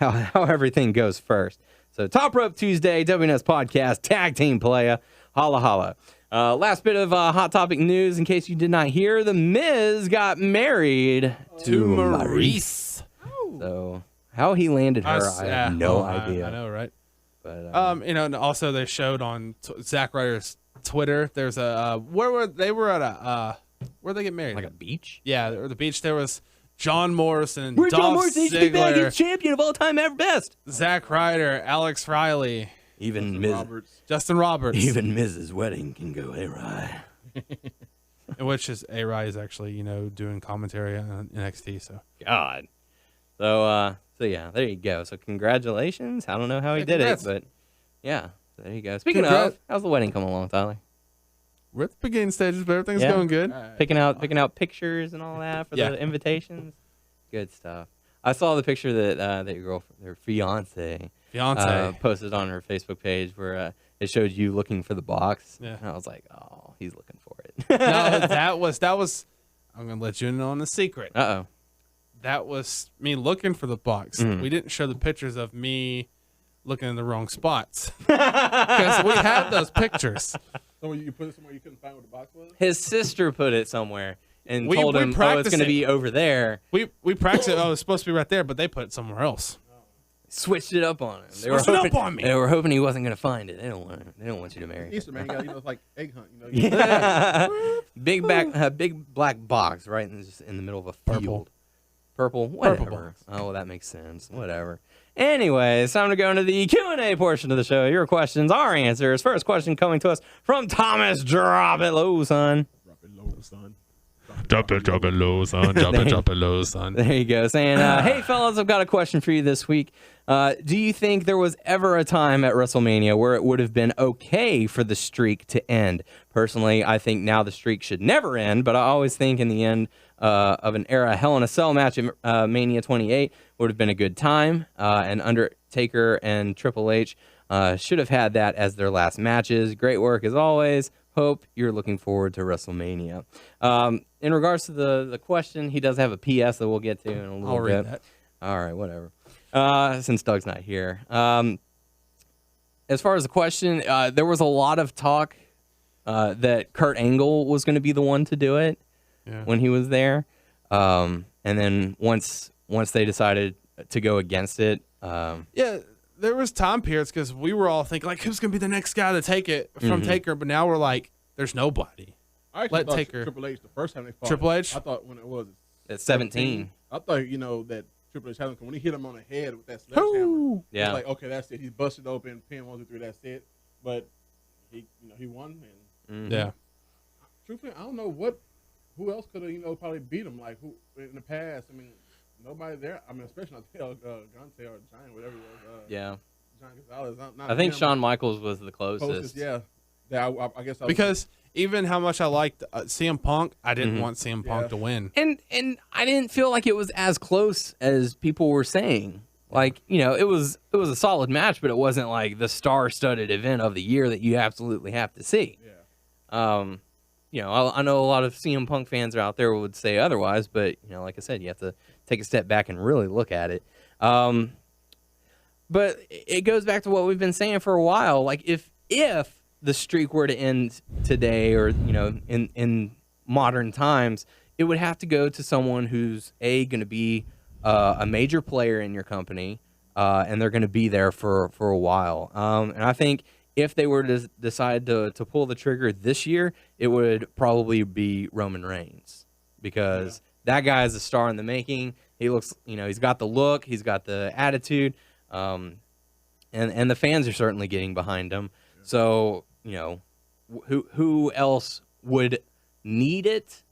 how everything goes first. So Top Rope Tuesday, WNS podcast, tag team playa, holla holla. Last bit of hot topic news, in case you did not hear, The Miz got married to Maurice. So how he landed her, I have no idea. I know, right? But and also they showed on Zack Ryder's Twitter. There's a where'd they get married? like a beach. Yeah, the beach. There was John Morrison, Where's John Dolph Morrison? He's the Ziggler, biggest champion of all time, ever best. Zack Ryder, Alex Riley, Even Justin Roberts. Even Miz's wedding can go awry. Which is A-Rai is actually doing commentary on NXT. So God, So yeah, there you go. So congratulations. I don't know how he did congrats. it, but yeah, there you go. Speaking Congrats. of, how's the wedding coming along, Tyler? We're at the beginning stages, but everything's Yeah. going good. Picking out pictures and all that for Yeah. the invitations. Good stuff. I saw the picture that your girlfriend, her fiance, posted on her Facebook page where it showed you looking for the box. Yeah. And I was like, oh, he's looking for it. No, that was. I'm gonna let you in on the secret. Uh-oh. That was me looking for the box. Mhm. We didn't show the pictures of me looking in the wrong spots because we have those pictures. So you put it somewhere you couldn't find where the box was? His sister put it somewhere and We told him, oh, it's practiced going to it. be over there. We practiced it. Oh, it's supposed to be right there, but they put it somewhere else. Switched it up on him. Switched it up on me. They were hoping he wasn't going to find it. They don't want you to marry him. Easter, man. You got, it's like egg hunt. Yeah. big black box right in the middle of a field. Purple, whatever. box. Oh, well, that makes sense. Whatever. Anyway, it's time to go into the Q&A portion of the show. Your questions, our answers. First question coming to us from Thomas. Drop it low, son. Drop it low, son. Drop it low, son. Drop it low, son. There you go. Saying, hey, fellas, I've got a question for you this week. Do you think there was ever a time at WrestleMania where it would have been okay for the streak to end? Personally, I think now the streak should never end, but I always think in the end of an era, Hell in a Cell match at Mania 28 would have been a good time, and Undertaker and Triple H should have had that as their last matches. Great work as always. Hope you're looking forward to WrestleMania. In regards to the question, he does have a PS that we'll get to in a little I'll bit. read that. All right, whatever. Since Doug's not here. As far as the question, there was a lot of talk that Kurt Angle was going to be the one to do it when he was there. And then once they decided to go against it. Yeah, there was time periods because we were all thinking, like, who's going to be the next guy to take it from Taker? But now we're like, there's nobody. I actually Let thought Taker. Triple H the first time they fought. Triple H? I thought when it was At 17. I thought that Triple H had him when he hit him on the head with that sledgehammer. Yeah. It was like, okay, that's it. He busted open, pin 1, 2, 3, that's it. But he won. And Yeah. truthfully, I don't know who else could have probably beat him like who in the past. I mean, nobody there. I mean, especially not Gante or Giant, whatever it was. Yeah. John Gonzalez. Not I think him. Shawn Michaels was the closest. Yeah. I guess Because even how much I liked CM Punk, I didn't want CM Punk to win. And I didn't feel like it was as close as people were saying. Like, it was a solid match, but it wasn't like the star-studded event of the year that you absolutely have to see. Yeah. I know a lot of CM Punk fans out there would say otherwise, but like I said, you have to take a step back and really look at it. But it goes back to what we've been saying for a while. Like if the streak were to end today or in modern times, it would have to go to someone who's going to be a major player in your company, and they're going to be there for a while. And I think if they were to decide to pull the trigger this year, it would probably be Roman Reigns, because that guy is a star in the making. He looks, he's got the look, he's got the attitude, and the fans are certainly getting behind him. So, who else would need it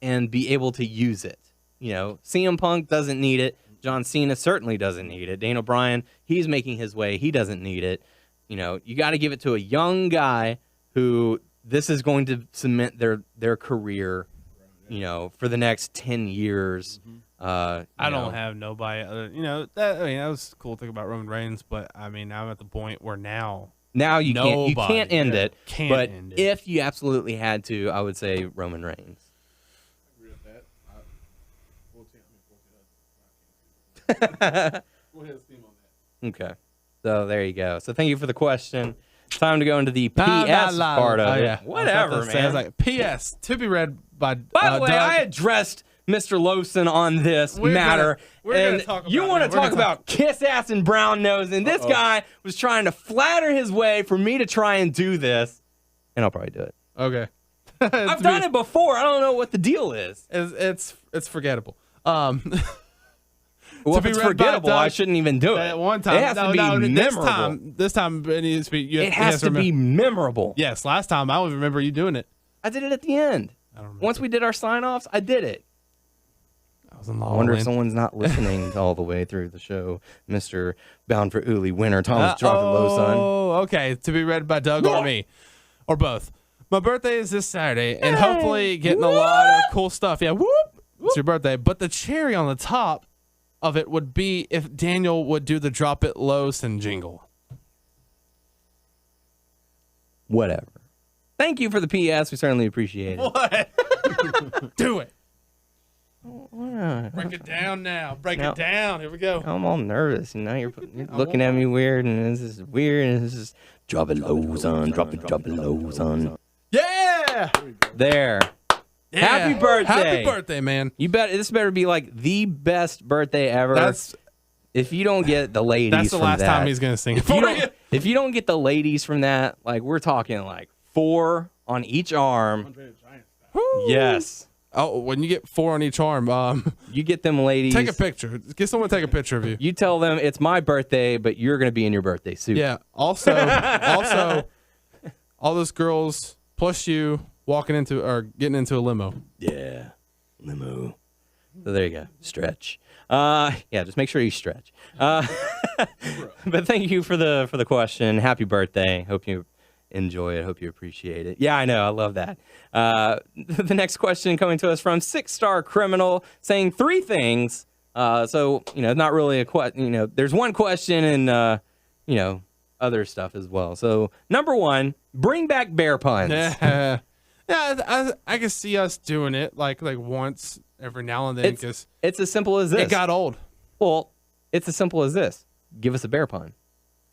and be able to use it? CM Punk doesn't need it. John Cena certainly doesn't need it. Daniel Bryan, he's making his way. He doesn't need it. You got to give it to a young guy who this is going to cement their career, for the next 10 years. I don't have nobody other. That was the cool thing about Roman Reigns, but I mean, I'm at the point where now you can't end it. But end it. if you absolutely had to, I would say Roman Reigns. I agree with that. Go ahead, steam on that. Okay. So there you go. So thank you for the question. It's time to go into the PS part of it. Whatever, man. Sounds like PS to be read by By the way, Doug. I addressed Mr. Lowson on this matter, we're gonna and talk about you it, want man. to We're talk gonna about kiss ass and brown nose, and this guy was trying to flatter his way for me to try and do this, and I'll probably do it. Okay. I've done it before. I don't know what the deal is. It's forgettable. Well, if be it's read by forgettable, I Doug, shouldn't even do it. That one time, It has to be memorable. This time it needs to be. It has to be memorable. Yes, last time I would remember you doing it. I did it at the end. I don't remember. Once we did our sign-offs, I did it. was in La I La wonder if Land. someone's not listening all the way through the show. Mr. Bound for Uli winner, Thomas dropping low, son. Oh, okay. To be read by Doug or me, or both. My birthday is this Saturday, and hopefully getting a lot of cool stuff. Yeah, whoop! It's your birthday. But the cherry on the top of it would be if Daniel would do the Drop It Low Sin jingle. Whatever. Thank you for the PS. We certainly appreciate it. What? Do it. Wow. Break it down now. Break No. it down. Here we go. I'm all nervous. You're looking at me weird, and this is weird, and this is drop it low, son. Drop it low, son. Yeah. There. Yeah. Happy birthday. Happy birthday, man. This better be like the best birthday ever. That's if you don't get the ladies the from last that, time he's gonna sing it if you for you. don't, if you don't get the ladies from that, like we're talking like 4 on each arm. Woo. Yes. Oh, when you get 4 on each arm, You get them ladies. take a picture. Get someone to take a picture of you. You tell them it's my birthday, but you're going to be in your birthday suit. Yeah. Also, all those girls plus you walking into or getting into a limo. Yeah. Limo. So there you go. Stretch. Yeah, just make sure you stretch. But thank you for the question. Happy birthday. Hope you enjoy it. Hope you appreciate it. Yeah, I know. I love that. The next question coming to us from 6-Star Criminal saying 3 things. So, not really a question. There's one question and, other stuff as well. So, number 1, bring back bear puns. Yeah. Yeah, I can see us doing it like once every now and then because It's as simple as this. it got old. Well, it's as simple as this. Give us a bear pun.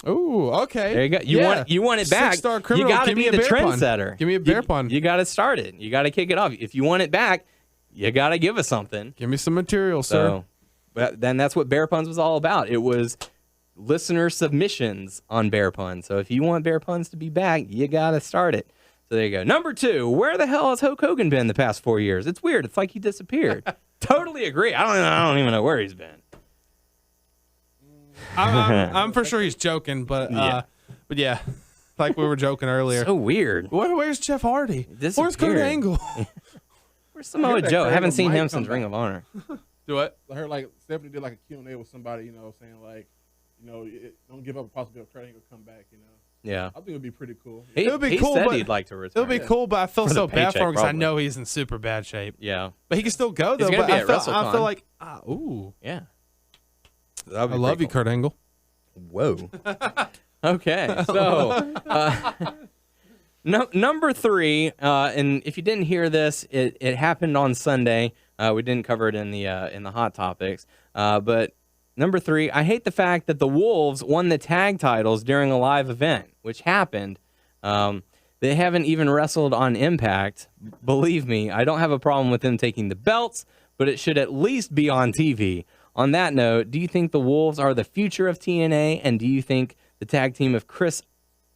Ooh, okay. There you go. You want it back. 6-Star Criminal, You got to give me be a the bear pun. trendsetter. Give me a bear pun. You got to start it. You got to kick it off. If you want it back, you got to give us something. Give me some material, sir. So, but then that's what bear puns was all about. It was listener submissions on bear puns. So if you want bear puns to be back, you got to start it. So there you go. Number 2, where the hell has Hulk Hogan been the past 4 years? It's weird. It's like he disappeared. Totally agree. I don't even know where he's been. I'm for sure he's joking, but yeah, like we were joking earlier. So weird. Where's Jeff Hardy? Where's Kurt Disappeared. Angle? Where's Samoa that Joe? I Kurt haven't Angle seen might him come since back. Ring of Honor. Do it. I heard like Stephanie did like a Q&A with somebody, saying like, don't give up a possibility of Kurt Angle come back, Yeah. I think it would be pretty cool. It would be he cool, said but he'd like to return. It'll be cool, but I feel For the so bad for paycheck, him because I probably. know he's in super bad shape. Yeah. But he can still go He's though. gonna But be I at feel WrestleCon. like, ooh, Yeah. I love you, Kurt Angle. Whoa. Okay. So, number 3, and if you didn't hear this, it happened on Sunday. We didn't cover it in the hot topics. But number 3, I hate the fact that the Wolves won the tag titles during a live event, which happened. They haven't even wrestled on Impact. Believe me, I don't have a problem with them taking the belts, but it should at least be on TV. On that note, do you think the Wolves are the future of TNA, and do you think the tag team of Chris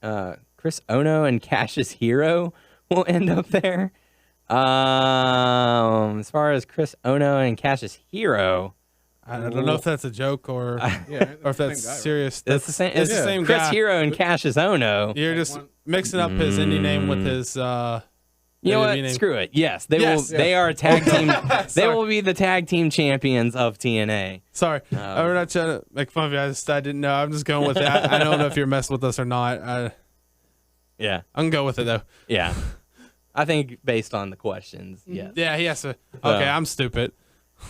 Ono and Cassius Hero will end up there? As far as Chris Ono and Cassius Hero, I don't know if that's a joke or if that's serious. it's the same. It's the same Chris guy. Hero and Cassius Ono. You're just mixing up his indie name with his. You know what? WWE name. Screw it. Yes, they Yes. will. They are a tag team. They Sorry. will be the tag team champions of TNA. Sorry, we're not trying to make fun of you. I didn't know. I'm just going with it. I don't know if you're messing with us or not. Yeah, I can go with it though. yeah. I think based on the questions, yes. Yeah, he has to. Okay, I'm stupid.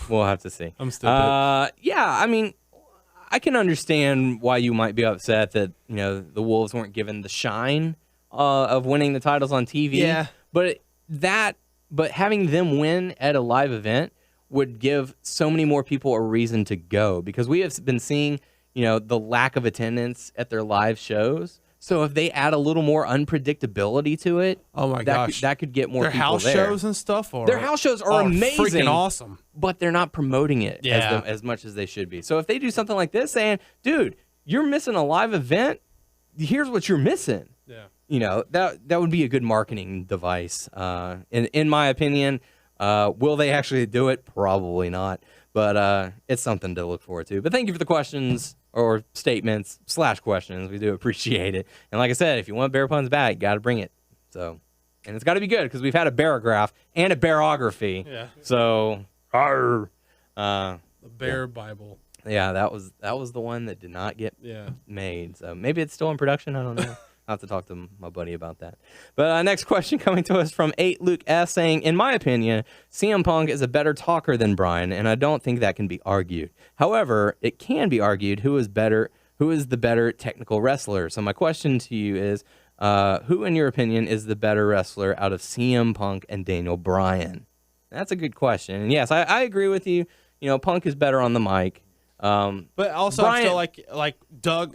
We'll have to see. I'm stupid. Yeah, I mean, I can understand why you might be upset that the Wolves weren't given the shine of winning the titles on TV. Yeah. But having them win at a live event would give so many more people a reason to go, because we have been seeing the lack of attendance at their live shows. So if they add a little more unpredictability to it, Oh my gosh. that could get more Their people house there. shows and stuff. Or, Their house shows are amazing, freaking awesome. but they're not promoting it Yeah. as much as they should be. So if they do something like this, saying, "Dude, you're missing a live event. Here's what you're missing," that would be a good marketing device. In my opinion, will they actually do it? Probably not. But it's something to look forward to. But thank you for the questions or statements / questions. We do appreciate it. And like I said, if you want bear puns back, you got to bring it. So, and it's got to be good because we've had a barograph and a barography. Yeah. So, arr. Uh, The Bear Bible. yeah, that was the one that did not get made. So maybe it's still in production. I don't know. I'll have to talk to my buddy about that. But next question coming to us from 8 Luke S saying, in my opinion, CM Punk is a better talker than Bryan, and I don't think that can be argued. However, it can be argued who is the better technical wrestler. So my question to you is, who in your opinion is the better wrestler out of CM Punk and Daniel Bryan? That's a good question. And yes, I agree with you. You know, Punk is better on the mic. But also, Bryan, I feel like Doug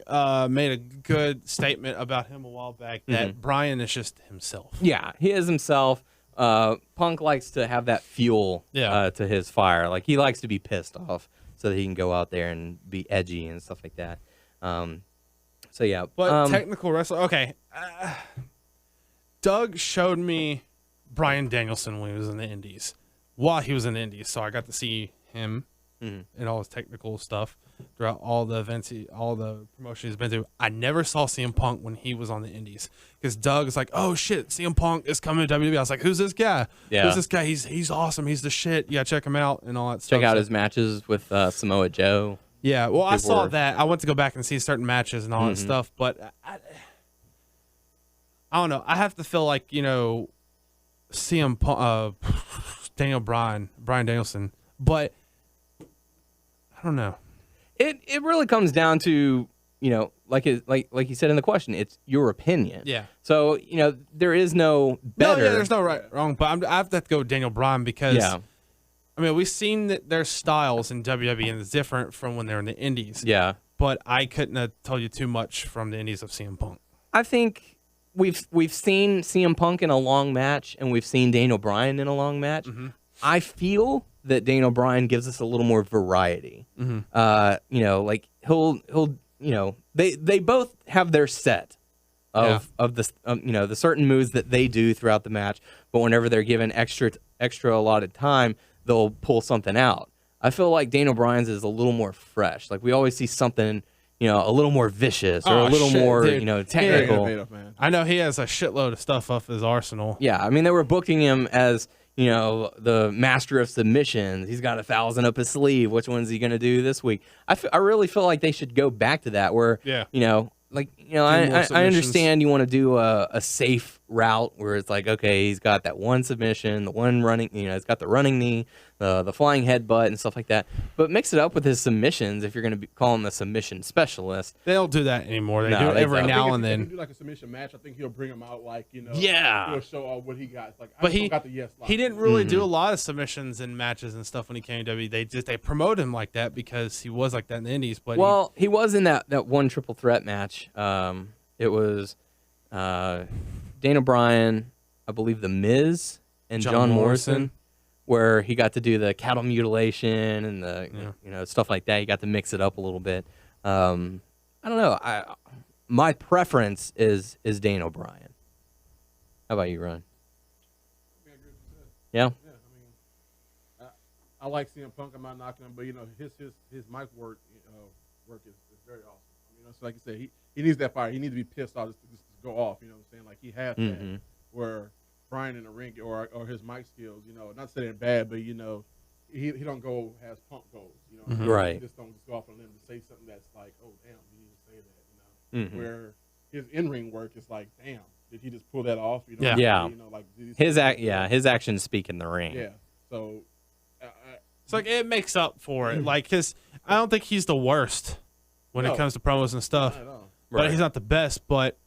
made a good statement about him a while back that Bryan is just himself. Yeah, he is himself. Punk likes to have that fuel to his fire. Like, he likes to be pissed off so that he can go out there and be edgy and stuff like that. So, yeah. But technical wrestler, okay. Doug showed me Bryan Danielson when he was in the Indies. While he was in the Indies, so I got to see him and all his technical stuff throughout all the events, all the promotions he's been to. I never saw CM Punk when he was on the Indies because Doug is like, "Oh shit, CM Punk is coming to WWE." I was like, "Who's this guy? Yeah. Who's this guy? He's awesome. He's the shit. Yeah, check him out and all that stuff." Check out his matches with Samoa Joe. Yeah, well, I saw that. I went to go back and see certain matches and all that stuff, but I don't know. I have to feel like, you know, CM Punk, Bryan Danielson, but I don't know. It really comes down to, you know, like you said in the question, it's your opinion. Yeah. So, you know, there is no better. No, yeah, there's no right wrong, but I have to go with Daniel Bryan because I mean, we've seen that their styles in WWE and it's different from when they're in the Indies. Yeah. But I couldn't have told you too much from the Indies of CM Punk. I think we've seen CM Punk in a long match and we've seen Daniel Bryan in a long match. I feel that Daniel Bryan gives us a little more variety. You know, like he'll you know, they both have their set of the you know, the certain moves that they do throughout the match, but whenever they're given extra allotted time, they'll pull something out. I feel like Daniel Bryan's is a little more fresh. Like, we always see something, you know, a little more vicious or a little more, dude, you know, technical. I know he has a shitload of stuff off his arsenal. Yeah, I mean, they were booking him as, you know, the master of submissions. He's got 1,000 up his sleeve. Which one's he going to do this week? I really feel like they should go back to that where, you know, like, you know, I understand you want to do a safe route where it's like, okay, he's got that one submission, the one running, you know, he's got the running knee, the flying headbutt and stuff like that. But mix it up with his submissions if you're going to call him a submission specialist. They don't do that anymore. They do it every now and then. If you do like a submission match, I think he'll bring him out like, you know, he'll show off what he got. It's like, but he got the yes line. He didn't really do a lot of submissions in matches and stuff when he came to WWE. They promote him like that because he was like that in the Indies. But he was in that one triple threat match. It was Daniel Bryan, I believe The Miz, and John Morrison, where he got to do the cattle mutilation and the you know, stuff like that. He got to mix it up a little bit. I don't know. My preference is Daniel Bryan. How about you, Ron? Yeah. I like CM Punk. I'm not knocking him, but you know, his mic work is very awesome. You know, so like you said, he needs that fire. He needs to be pissed off just to go off. You know what I'm saying? Like, he has that where Bryan in the ring or his mic skills, you know, not saying bad, but you know, he don't go as Punk goes. You know, right? He just don't just go off on them to say something that's like, oh damn, you need to say that. You know, where his in ring work is like, damn, did he just pull that off? You know, you know, like his actions speak in the ring. Yeah, so it's like it makes up for it. Like, cause I don't think he's the worst when it comes to promos and stuff. Not at all. But he's not the best. But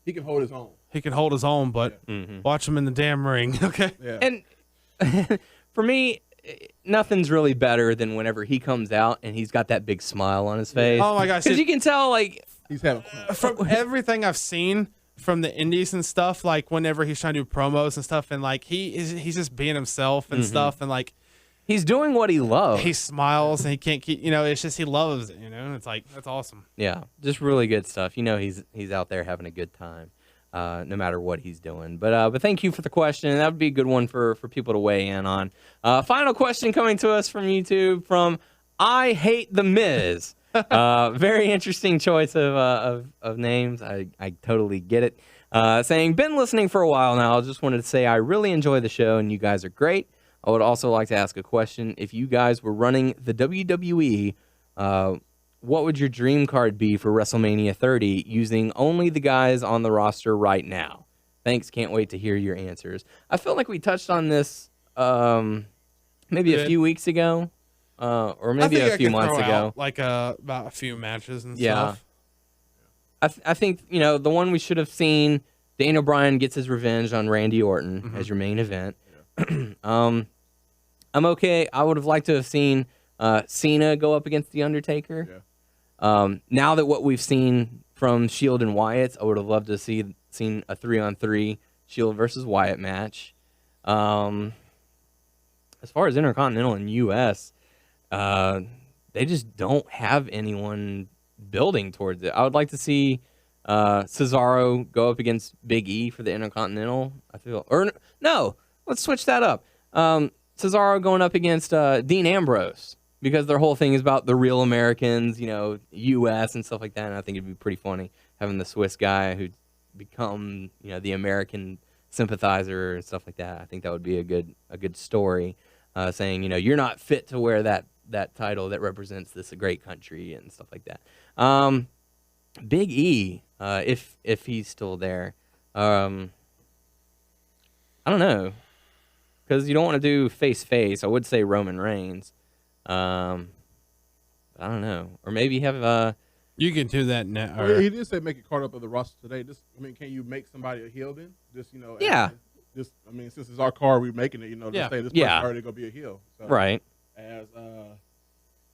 he can hold his own. He can hold his own, but watch him in the damn ring, okay? Yeah. And for me, nothing's really better than whenever he comes out and he's got that big smile on his face. Oh my gosh! Because you can tell, like, he's having from everything I've seen from the Indies and stuff. Like, whenever he's trying to do promos and stuff, and like he's just being himself and stuff, and like he's doing what he loves. He smiles and he can't keep. You know, it's just he loves it. You know, it's like that's awesome. Yeah, just really good stuff. You know, he's out there having a good time. No matter what he's doing. But thank you for the question. That would be a good one for people to weigh in on. Final question coming to us from YouTube from I Hate the Miz. Very interesting choice of names. I totally get it. Saying, been listening for a while now. I just wanted to say I really enjoy the show and you guys are great. I would also like to ask a question. If you guys were running the WWE, what would your dream card be for WrestleMania 30 using only the guys on the roster right now? Thanks. Can't wait to hear your answers. I feel like we touched on this maybe a few weeks ago or maybe a few months ago. Like about a few matches and Yeah. stuff. I think, the one we should have seen, Daniel Bryan gets his revenge on Randy Orton as your main event. I'm okay. I would have liked to have seen Cena go up against The Undertaker. Now that what we've seen from Shield and Wyatt, I would have loved to seen a 3-on-3 Shield versus Wyatt match. As far as Intercontinental and US, they just don't have anyone building towards it. I would like to see Cesaro go up against Big E for the Intercontinental. No, let's switch that up. Cesaro going up against Dean Ambrose, because their whole thing is about the real Americans, U.S. and stuff like that. And I think it'd be pretty funny having the Swiss guy who'd become, the American sympathizer and stuff like that. I think that would be a good story, saying, you're not fit to wear that title that represents this great country and stuff like that. Big E, if he's still there, I don't know, because you don't want to do face. I would say Roman Reigns. I don't know, or maybe have You can do that now. Well, he did say make it card up of the roster today. Can you make somebody a heel then? Yeah. Since it's our card, we're making it. Just say this person's already gonna be a heel. So, right. As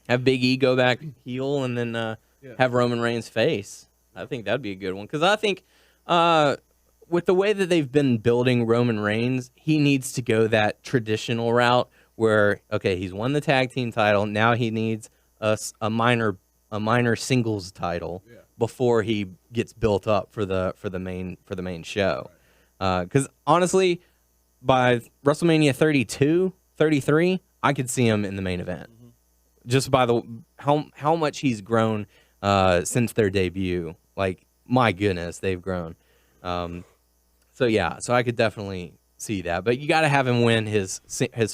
have Big E go back heel and then have Roman Reigns face. I think that'd be a good one, because I think with the way that they've been building Roman Reigns, he needs to go that traditional route where, okay, he's won the tag team title, now he needs a minor singles title before he gets built up for the main show. Because honestly, by WrestleMania 32, 33, I could see him in the main event, just by how much he's grown since their debut. Like, my goodness, they've grown. So I could definitely see that, but you got to have him win his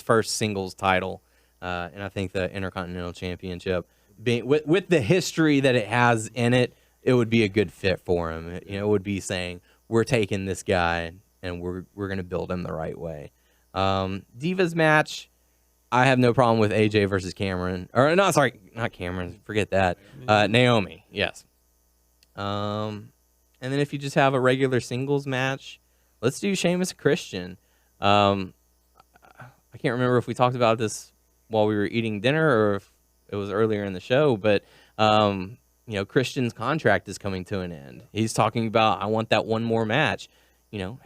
first singles title, and I think the Intercontinental Championship, being with the history that it has in it, it would be a good fit for him. It would be saying, we're taking this guy and we're going to build him the right way. Divas match, I have no problem with AJ versus Cameron. Or no, sorry, not Cameron. Forget that. Naomi, yes. And then if you just have a regular singles match, let's do Sheamus and Christian. I can't remember if we talked about this while we were eating dinner or if it was earlier in the show, but Christian's contract is coming to an end. He's talking about, I want that one more match, and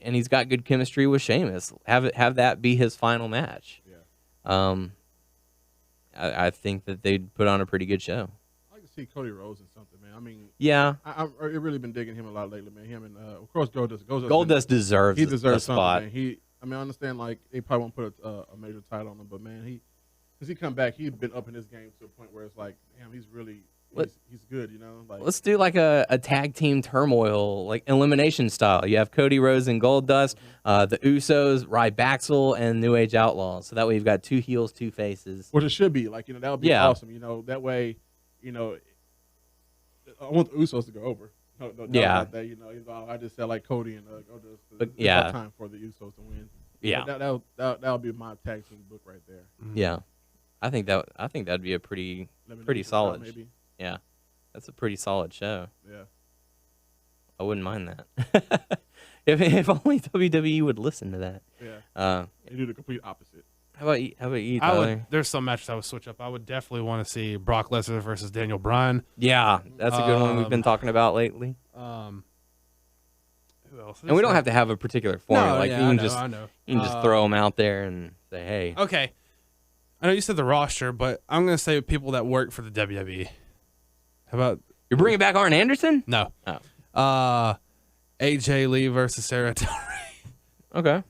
he's got good chemistry with Sheamus. Have that be his final match. I think that they'd put on a pretty good show. I like to see Cody Rhodes in something, man. I've really been digging him a lot lately, man. Him and of course Goldust deserves he deserves a spot. Something, man. I understand like they probably won't put a major title on him, but man, since he come back, he's been up in his game to a point where it's like, damn, he's really he's good, Like, let's do like a tag team turmoil, like elimination style. You have Cody Rhodes and Goldust, the Usos, Ryback and New Age Outlaws. So that way you've got two heels, two faces. Which it should be. Like, that would be awesome. That way, I want the Usos to go over. No doubt about that. I just said like Cody and Goldust. It's time for the Usos to win. Yeah, that'll be my tag team book right there. Yeah, I think that'd be a pretty solid. Maybe. Yeah, that's a pretty solid show. Yeah, I wouldn't mind that. if only WWE would listen to that. Yeah, they do the complete opposite. How about you, Tyler? There's some matches I would switch up. I would definitely want to see Brock Lesnar versus Daniel Bryan. Yeah, that's a good one we've been talking about lately. Who else? And we don't have to have a particular formula. You can just throw them out there and say, hey. Okay. I know you said the roster, but I'm going to say people that work for the WWE. How about... You're bringing back Arn Anderson? No. Oh. AJ Lee versus Sarah Del Rey. Okay.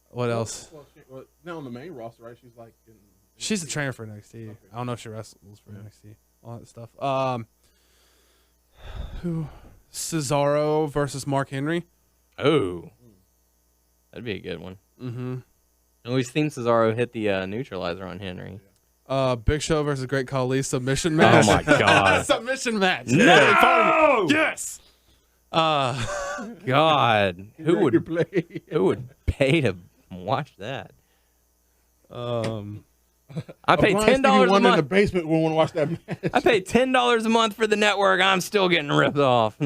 What else? Well, now on the main roster, right? She's like... She's a trainer for NXT. Okay. I don't know if she wrestles for NXT. All that stuff. Who? Cesaro versus Mark Henry. Oh. That'd be a good one. Mm-hmm. And we've seen Cesaro hit the neutralizer on Henry. Big Show versus Great Khali submission match. Oh my God. Submission match. No! Yes. God, who would pay to watch that? I paid $10 a One in the month. basement will want to watch that match. I paid $10 a month for the network. I'm still getting ripped off.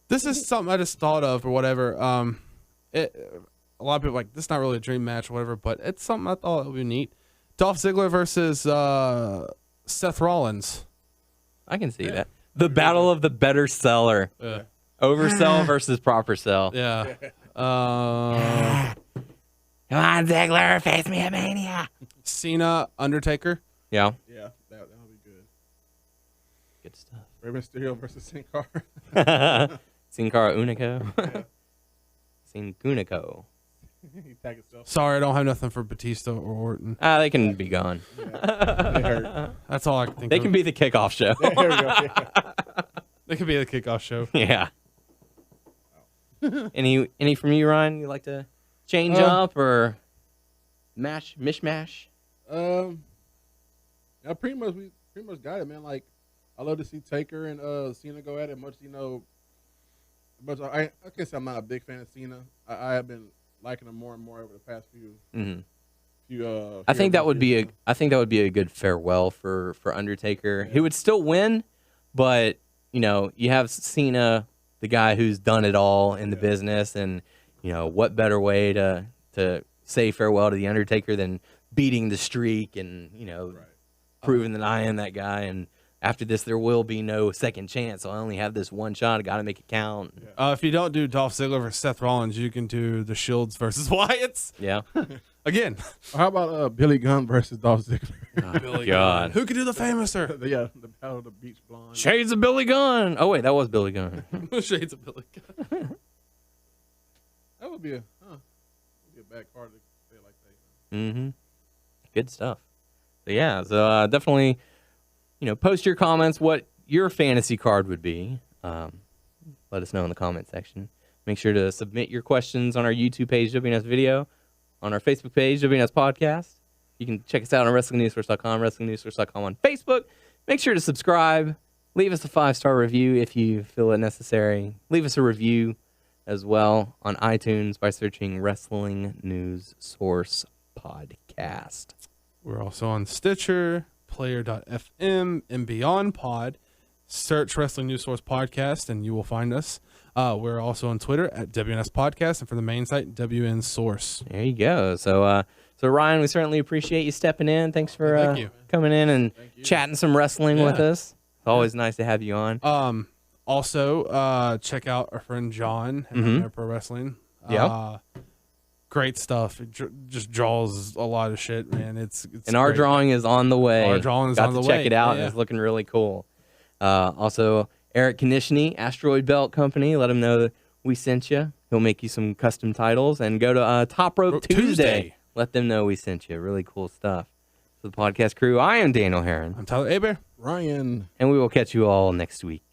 This is something I just thought of or whatever. A lot of people are like, this is not really a dream match or whatever, but it's something I thought would be neat. Dolph Ziggler versus Seth Rollins. I can see that. The battle of the better seller. Oversell versus proper sell. Yeah. Come on, Ziggler, face me at Mania. Cena, Undertaker. Yeah. Yeah, that'll be good. Good stuff. Rey Mysterio versus Sin Cara. Sin Cara Unico. Yeah. Sin Cunico. He tag himself. Sorry, I don't have nothing for Batista or Orton. They can be gone. Yeah. They hurt. That's all I can think They of. can be the kickoff show. There we go. Yeah. They could be the kickoff show. Yeah. Any from you, Ryan? You like to change up or mishmash? Yeah, pretty much we got it, man. Like, I love to see Taker and Cena go at it. Much I can't say I'm not a big fan of Cena. I have been liking him more and more over the past few. Mm-hmm. I think that would be a good farewell for Undertaker. Yeah. He would still win, but you have Cena, the guy who's done it all in the business, and what better way to say farewell to the Undertaker than beating the streak and proving that I am that guy. And after this, there will be no second chance. So I only have this one shot. I got to make it count. Yeah. If you don't do Dolph Ziggler versus Seth Rollins, you can do the Shields versus Wyatts. Yeah. Again. Or how about Billy Gunn versus Dolph Ziggler? Oh, God. Who can do the famouser? The battle of the beach blonde. Shades of Billy Gunn. Oh, wait, that was Billy Gunn. Shades of Billy Gunn. That would be a bad card to say it like that. Mm-hmm. Good stuff. So, yeah. So, definitely, post your comments what your fantasy card would be. Let us know in the comment section. Make sure to submit your questions on our YouTube page, WNS Video, on our Facebook page, WNS Podcast. You can check us out on WrestlingNewsSource.com, WrestlingNewsSource.com on Facebook. Make sure to subscribe. Leave us a 5-star review if you feel it necessary. Leave us a review as well on iTunes by searching Wrestling News Source Podcast. We're also on Stitcher, Player.fm, and Beyond Pod. Search Wrestling News Source Podcast, and you will find us. We're also on Twitter at WNS Podcast, and for the main site, WN Source. There you go. So Ryan, we certainly appreciate you stepping in. Thanks for coming in and chatting some wrestling with us. It's always nice to have you on. Also, check out our friend John at Nightmare Pro Wrestling. Yeah. Great stuff. It just draws a lot of shit, man. It's and our great. drawing is on the way. Our drawing is Got on the to way. check it out, Yeah. and it's looking really cool. Also, Eric Konishny, Asteroid Belt Company. Let him know that we sent you. He'll make you some custom titles. And go to Top Rope Tuesday. Let them know we sent you. Really cool stuff. For the podcast crew, I am Daniel Herron. I'm Tyler Aber. Ryan. And we will catch you all next week.